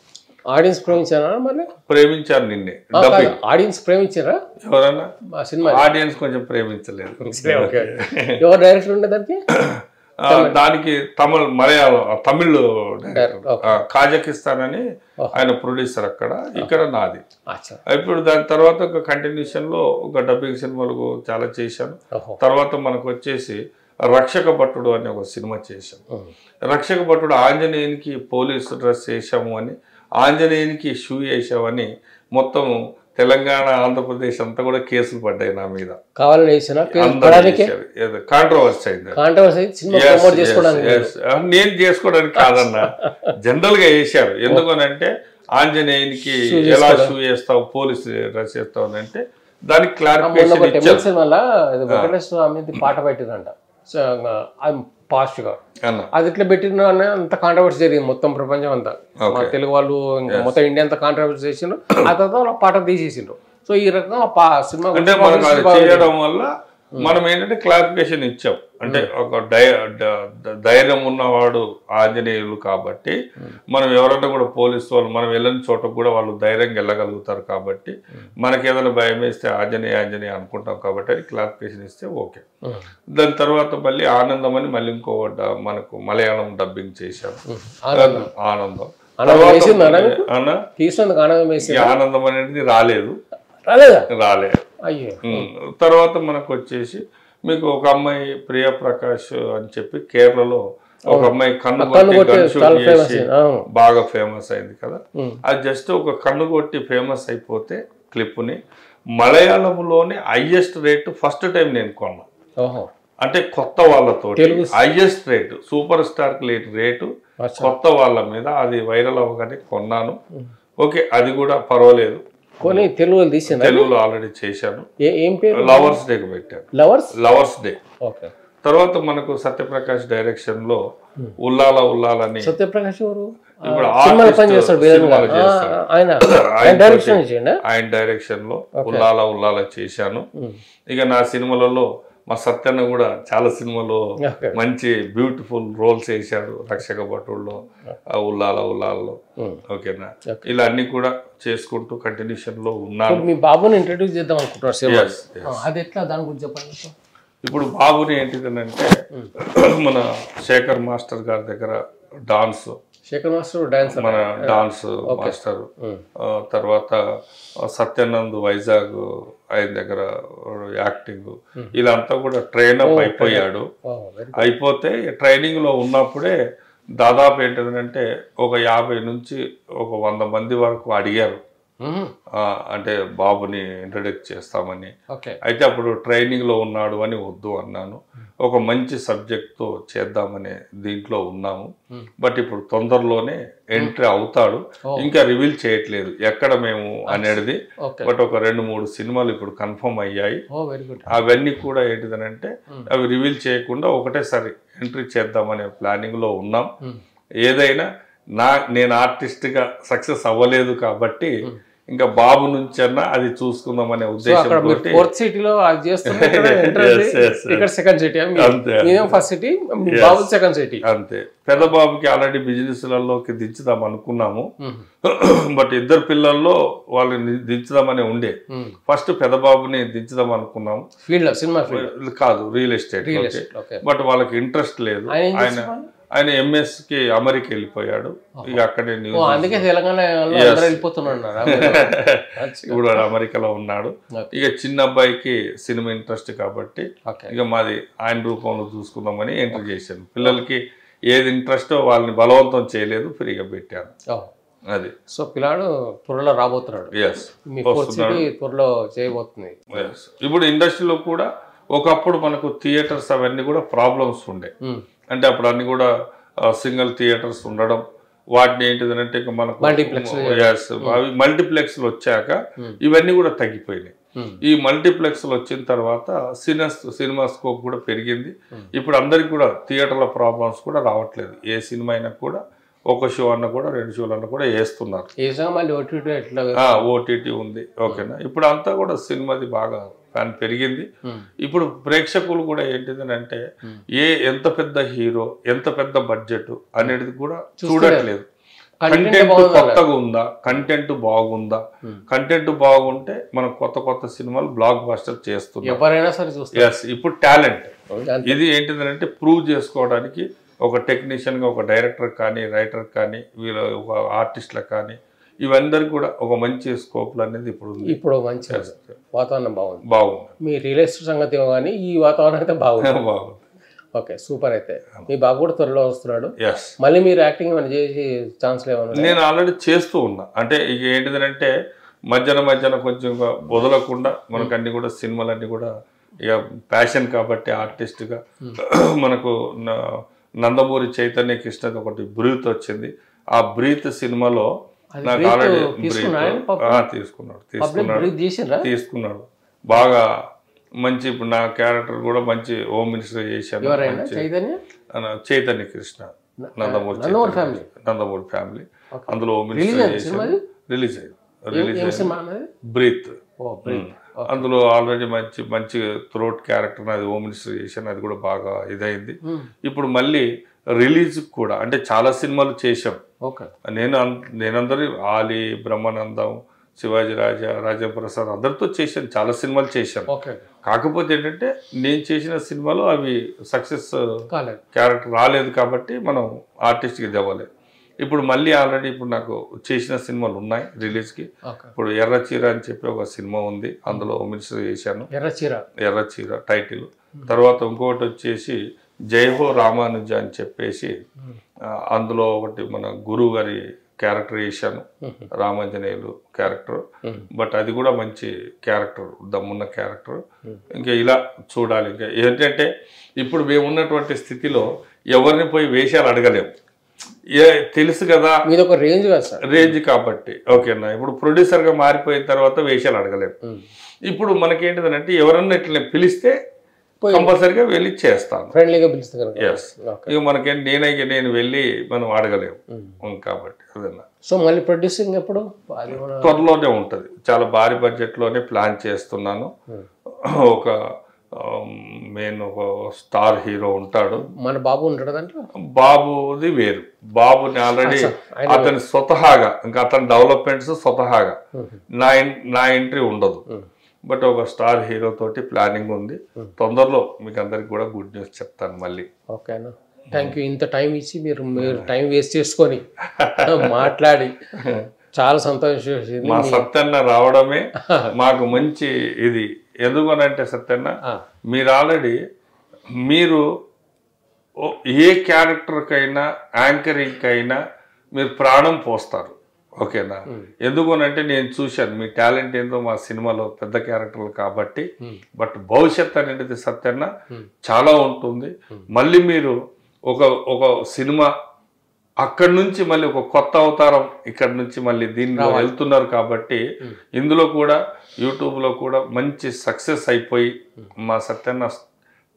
ఆడియన్స్ ప్రేమించారా? మళ్ళీ ప్రేమించాను నిన్నే. ఆడియన్స్ ప్రేమించారా? ఎవరన్నా సినిమా ఆడియన్స్ కొంచెం ప్రేమించలేదు. ఎవరు డైరెక్టర్ ఉండే దానికి? దానికి తమిళ్ కాజకిస్తాన్ అని ఆయన ప్రొడ్యూసర్ అక్కడ, ఇక్కడ నాది. ఇప్పుడు దాని తర్వాత ఒక కంటిన్యూషన్ లో ఒక డబ్బింగ్ సినిమాలు చాలా చేశాను. తర్వాత మనకు వచ్చేసి రక్షక భట్టుడు అని ఒక సినిమా చేశాం. రక్షక భట్టుడు ఆంజనేయునికి పోలీసు డ్రెస్ వేసాము అని, ఆంజనేయునికి షూ వేసామని మొత్తం తెలంగాణ, ఆంధ్రప్రదేశ్ అంతా కూడా కేసులు పడ్డాయి నా మీద. కాంట్రవర్సీ అయింది. నేను చేసుకోవడానికి కాదన్నా, జనరల్ గా వేశారు. ఎందుకనంటే ఆంజనేయునికి ఎలా షూ వేస్తావు, పోలీసు డ్రెస్ వేస్తావు అని అంటే దానికి క్లారిఫికేషన్ పాట పెట్టిందంట పాస్ట్ గా. అది ఇట్లా పెట్టిన అంత కాంట్రవర్సీ జరిగింది మొత్తం ప్రపంచం అంతా. మా తెలుగు వాళ్ళు ఇంకా మొత్తం ఇండియా అంతా కాంట్రవర్సీ చేసిండ్రు. ఆ తర్వాత పాట తీసేసిండ్రు. సో ఈ రకంగా సినిమా అంటే చేయడం వల్ల మనం ఏంటంటే క్లారిఫికేషన్ ఇచ్చాం. అంటే ఒక ధైర్యం ఉన్నవాడు ఆంజనేయులు కాబట్టి మనం ఎవరైనా కూడా పోలీసు వాళ్ళు మనం వెళ్ళని చోటకు కూడా వాళ్ళు ధైర్యంగా వెళ్ళగలుగుతారు కాబట్టి మనకి ఏదైనా భయం వేస్తే ఆంజనేయ అనుకుంటాం కాబట్టి అది క్లారిఫికేషన్ ఇస్తే ఓకే. దాని తర్వాత మళ్ళీ ఆనందం అని మళ్ళీ ఇంకో మనకు మలయాళం డబ్బింగ్ చేశారు, ఆనందం. ఆనందం అనేది రాలేదు. తర్వాత మనకు వచ్చేసి మీకు ఒక అమ్మాయి ప్రియా ప్రకాష్ అని చెప్పి కేరళలో ఒక అమ్మాయి కన్ను కొట్టి బాగా ఫేమస్ అయింది కదా. అది జస్ట్ ఒక కన్ను కొట్టి ఫేమస్ అయిపోతే క్లిప్ ని మలయాళంలోనే హైయెస్ట్ రేట్ ఫస్ట్ టైం నేను కొన్నా. అంటే కొత్త వాళ్ళతో highest rate super star rate కొత్త వాళ్ళ మీద అది వైరల్ అవ్వగానే కొన్నాను. ఓకే, అది కూడా పర్వాలేదు. తెలుగులో ఆల్రెడీ చేశాను. లవర్స్ డే పెట్టాను, లవర్స్ డే. తర్వాత మనకు సత్యప్రకాష్ డైరెక్షన్ లో ఉల్లాల ఉల్లాలని, సత్యప్రకాష్ ఇప్పుడు ఆయన డైరెక్షన్ లో ఉల్లాల ఉల్లాల చేశాను. ఇక నా సినిమాలలో మా సత్యన్న కూడా చాలా సినిమాలో మంచి బ్యూటిఫుల్ రోల్స్ వేసాడు. రక్షక భటుల్లో, ఉల్లాల ఉల్లాల్లో. ఓకేనా, ఇలా అన్ని కూడా చేసుకుంటూ కంటిన్యూషన్ లో ఉన్నాను. మీ బాబుని ఇంట్రడ్యూస్ చేద్దాం అనుకుంటున్నారు, అది ఎట్లా, దాని గురించి చెప్పండి. ఇప్పుడు బాబుని ఏంటిదనంటే మన శేఖర్ మాస్టర్ గారి దగ్గర డాన్స్, శేఖర్ మాస్టర్ డాన్స్, మన డాన్స్ మాస్టర్. తర్వాత సత్యానంద్ వైజాగ్ ఆయన దగ్గర యాక్టింగ్, ఇలా అంతా కూడా ట్రైన్ అప్ అయిపోయాడు. అయిపోతే ట్రైనింగ్ లో ఉన్నప్పుడే దాదాపు ఏంటంటే ఒక 50 నుంచి ఒక 100 మంది వరకు అడిగారు, అంటే బాబుని ఇంట్రడ్యూస్ చేస్తామని. అయితే అప్పుడు ట్రైనింగ్ లో ఉన్నాడు అని వద్దు అన్నాను. ఒక మంచి సబ్జెక్ట్ తో చేద్దామనే దీంట్లో ఉన్నాము. బట్ ఇప్పుడు తొందరలోనే ఎంట్రీ అవుతాడు. ఇంకా రివీల్ చేయట్లేదు ఎక్కడ మేము అనేది. బట్ ఒక 2-3 సినిమాలు ఇప్పుడు కన్ఫర్మ్ అయ్యాయి. అవన్నీ కూడా ఏంటిదనంటే అవి రివీల్ చేయకుండా ఒకటేసారి ఎంట్రీ చేద్దామనే ప్లానింగ్ లో ఉన్నాం. ఏదైనా నేను ఆర్టిస్ట్ గా సక్సెస్ అవ్వలేదు కాబట్టి ఇంకా బాబు నుంచి అన్నా అది చూసుకుందాం అనే ఉద్దేశంతో అంతే. పెద్ద బాబుకి ఆల్రెడీ బిజినెస్ లలోకి దించుదాం అనుకున్నాము. బట్ ఇద్దరు పిల్లల్లో వాళ్ళని దించుదామనే ఉండే. ఫస్ట్ పెద్ద బాబుని దించుదాం అనుకున్నాము, కాదు రియల్ ఎస్టేట్. బట్ వాళ్ళకి ఇంట్రెస్ట్ లేదు. ఆయన ఎంఎస్ కి అమెరికా వెళ్ళిపోయాడు. ఇక అక్కడే ఇప్పుడు అమెరికాలో ఉన్నాడు. ఇక చిన్న అబ్బాయికి సినిమా ఇంట్రెస్ట్ కాబట్టి ఇక మాది ఆయన రూపంలో చూసుకుందామని ఎంట్రీ చేశాను. పిల్లలకి ఏది ఇంట్రెస్టో వాళ్ళని బలవంతం చేయలేదు, ఫ్రీగా పెట్టాను. అది. సో పిల్లాడు త్వరలో రాబోతున్నాడు, త్వరలో చేయబోతుంది. ఇప్పుడు ఇండస్ట్రీలో కూడా ఒకప్పుడు మనకు థియేటర్స్ అవన్నీ కూడా ప్రాబ్లమ్స్ ఉండే. అంటే అప్పుడు అన్ని కూడా సింగిల్ థియేటర్స్ ఉండడం, వాటిని ఏంటిదంటే మనకు అవి మల్టీప్లెక్స్లు వచ్చాక ఇవన్నీ కూడా తగ్గిపోయినాయి. ఈ మల్టీప్లెక్స్లు వచ్చిన తర్వాత సినిమా స్కోప్ కూడా పెరిగింది. ఇప్పుడు అందరికి కూడా థియేటర్ల ప్రాబ్లమ్స్ కూడా రావట్లేదు. ఏ సినిమా అయినా కూడా ఒక షో అన్న కూడా 2 షోలు అన్న కూడా వేస్తున్నారు. ఓటీటీ ఉంది. ఓకేనా, ఇప్పుడు అంతా కూడా సినిమాది బాగా ఫ్యాన్ పెరిగింది. ఇప్పుడు ప్రేక్షకులు కూడా ఏంటిదనంటే ఎంత పెద్ద హీరో, ఎంత పెద్ద బడ్జెట్ అనేది కూడా చూడట్లేదు. కంటెంట్ కొత్తగా ఉందా, కంటెంట్ బాగుందా, కంటెంట్ బాగుంటే మనం కొత్త సినిమాలు బ్లాక్ బస్టర్ చేస్తున్నాం. ఇప్పుడు టాలెంట్ ఇది ఏంటిదనంటే ప్రూవ్ చేసుకోవడానికి ఒక టెక్నీషియన్ గా, ఒక డైరెక్టర్ కానీ, రైటర్ కానీ, వీళ్ళ ఒక ఆర్టిస్ట్లకు కానీ, ఇవందరికి కూడా ఒక మంచి స్కోప్లు అనేది ఇప్పుడు మంచి వాతావరణం బాగుంది. మీ రియల్ ఎస్టేట్ సంగతి కానీ ఈ వాతావరణం అయితే బాగుంది. Okay, super. అయితే మీ బాబు కూడా త్వరలో వస్తున్నాడు. మళ్ళీ మీరు యాక్టింగ్ ఏమైనా చేసి ఛాన్స్ లేవన్నా? నేను ఆల్రెడీ చేస్తూ ఉన్నా. అంటే ఇక ఏంటిదంటే మధ్యాహ్నం కొంచెం వదలకుండా మనకు అన్ని కూడా సినిమాలన్నీ కూడా ఇక ప్యాషన్ కాబట్టి ఆర్టిస్ట్గా మనకు నందమూరి చైతన్య కృష్ణ ఒకటి బ్రీత్ వచ్చింది. ఆ బ్రీత్ సినిమాలో నాకు ఆల్రెడీ తీసుకున్నాడు బాగా మంచి. ఇప్పుడు నా క్యారెక్టర్ కూడా మంచి హోమ్ మినిస్టర్ చేశాను. చైతన్య కృష్ణ, నందమూరి ఫ్యామిలీ, అందులో హోమ్ మినిస్టర్ చేశాను. రిలీజ్ అయింది బ్రీత్. అందులో ఆల్రెడీ మంచి మంచి థ్రోట్ క్యారెక్టర్ అది హోమ్ మినిస్టర్ చేశాను, అది కూడా బాగా ఇదైంది. ఇప్పుడు మళ్ళీ రిలీజ్ కూడా అంటే చాలా సినిమాలు చేశాం. నేనందరి ఆలి, బ్రహ్మానందం, శివాజీ రాజా, రాజప్రసాద్ అందరితో చేశాను, చాలా సినిమాలు చేశాను. కాకపోతే ఏంటంటే నేను చేసిన సినిమాలో అవి సక్సెస్ క్యారెక్టర్ రాలేదు కాబట్టి మనం ఆర్టిస్ట్కి ఇవ్వాలి. ఇప్పుడు మళ్ళీ ఆల్రెడీ ఇప్పుడు నాకు చేసిన సినిమాలు ఉన్నాయి రిలీజ్కి. ఇప్పుడు ఎర్రచీర అని చెప్పి ఒక సినిమా ఉంది, అందులో మినిస్టర్ చేశాను, ఎర్రచీర టైటిల్. తర్వాత ఇంకొకటి వచ్చేసి జైహో రామానుజ అని చెప్పేసి అందులో ఒకటి మన గురువు గారి క్యారెక్టర్ చేశాను, రామాంజనేయులు క్యారెక్టర్. బట్ అది కూడా మంచి క్యారెక్టర్, దమ్మున్న క్యారెక్టర్. ఇంకా ఇలా చూడాలి. ఇంకా ఏంటంటే ఇప్పుడు మేము ఉన్నటువంటి స్థితిలో ఎవరిని పోయి వేషాలు అడగలేము, తెలుసు కదా, రేంజ్ కాబట్టి. ఓకేనా, ఇప్పుడు ప్రొడ్యూసర్గా మారిపోయిన తర్వాత వేషాలు అడగలేము. ఇప్పుడు మనకేంటిదంటే ఎవరన్నా ఇట్లా పిలిస్తే కంపల్సరీగా వెళ్ళి చేస్తాను, ఎస్. ఇక మనకేంటి నేను వెళ్ళి మనం అడగలేము కాబట్టి అదన్నా. సో మళ్ళీ ప్రొడ్యూసింగ్ ఎప్పుడు? త్వరలోనే ఉంటుంది, చాలా భారీ బడ్జెట్ లోనే ప్లాన్ చేస్తున్నాను. ఒక మెయిన్ ఒక స్టార్ హీరో ఉంటాడు, మన బాబు ఉంటాడు దాంట్లో. బాబుది వేరు, బాబుని ఆల్రెడీ అతని స్వతహాగా ఇంకా అతని డెవలప్మెంట్స్ స్వతహాగా నా ఎంట్రీ ఉండదు. బట్ ఒక స్టార్ హీరో తోటి ప్లానింగ్ ఉంది, తొందరలో మీకు అందరికి కూడా గుడ్ న్యూస్ చెప్తాను మళ్ళీ. ఓకేనా, థ్యాంక్ యూ. ఇంత టైం ఇచ్చి మీరు టైం వేస్ట్ చేసుకొని మాట్లాడి చాలా సంతోషం. మా సత్యన్న రావడమే మాకు మంచి ఇది. ఎందుకనంటే సత్యన్న మీరు ఆల్రెడీ మీరు ఏ క్యారెక్టర్కైనా యాంకరింగ్ అయినా మీరు ప్రాణం పోస్తారు. ఓకేనా, ఎందుకనంటే నేను చూశాను మీ టాలెంట్ ఏందో మా సినిమాలో పెద్ద క్యారెక్టర్లు కాబట్టి. బట్ భవిష్యత్ అనేది సత్యన్న చాలా ఉంటుంది. మళ్ళీ మీరు ఒక సినిమా అక్కడి నుంచి మళ్ళీ ఒక కొత్త అవతారం ఇక్కడ నుంచి మళ్ళీ దీనిలో వెళ్తున్నారు కాబట్టి ఇందులో కూడా యూట్యూబ్లో కూడా మంచి సక్సెస్ అయిపోయి మా సత్యన్న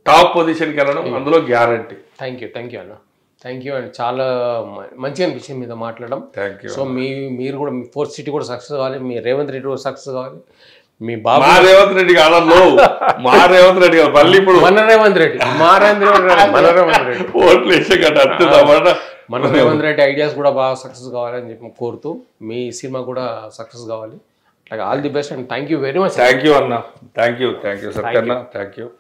టాప్ పొజిషన్కి వెళ్ళడం అందులో గ్యారంటీ. థ్యాంక్ యూ అన్న, థ్యాంక్ యూ అండి. చాలా మంచిగా అనిపించింది మీతో మాట్లాడడం. సో మీరు కూడా మీ ఫోర్త్ సిటీ కూడా సక్సెస్ కావాలి, మీ రేవంత్ రెడ్డి కూడా సక్సెస్ కావాలి. మీ బాబు రేవంత్ రెడ్డి కాదు, మా రేవంత్ రెడ్డి కాదు, మళ్ళీ ఇప్పుడు మన రేవంత్ రెడ్డి ఓట్లు వేసే మన రేవంత్ రెడ్డి ఐడియాస్ కూడా బాగా సక్సెస్ కావాలని చెప్పి కోరుతూ మీ సినిమా కూడా సక్సెస్ కావాలి. All the best and thank you very much. Thank you అన్న, థ్యాంక్ యూ సత్యన్న, థ్యాంక్ యూ.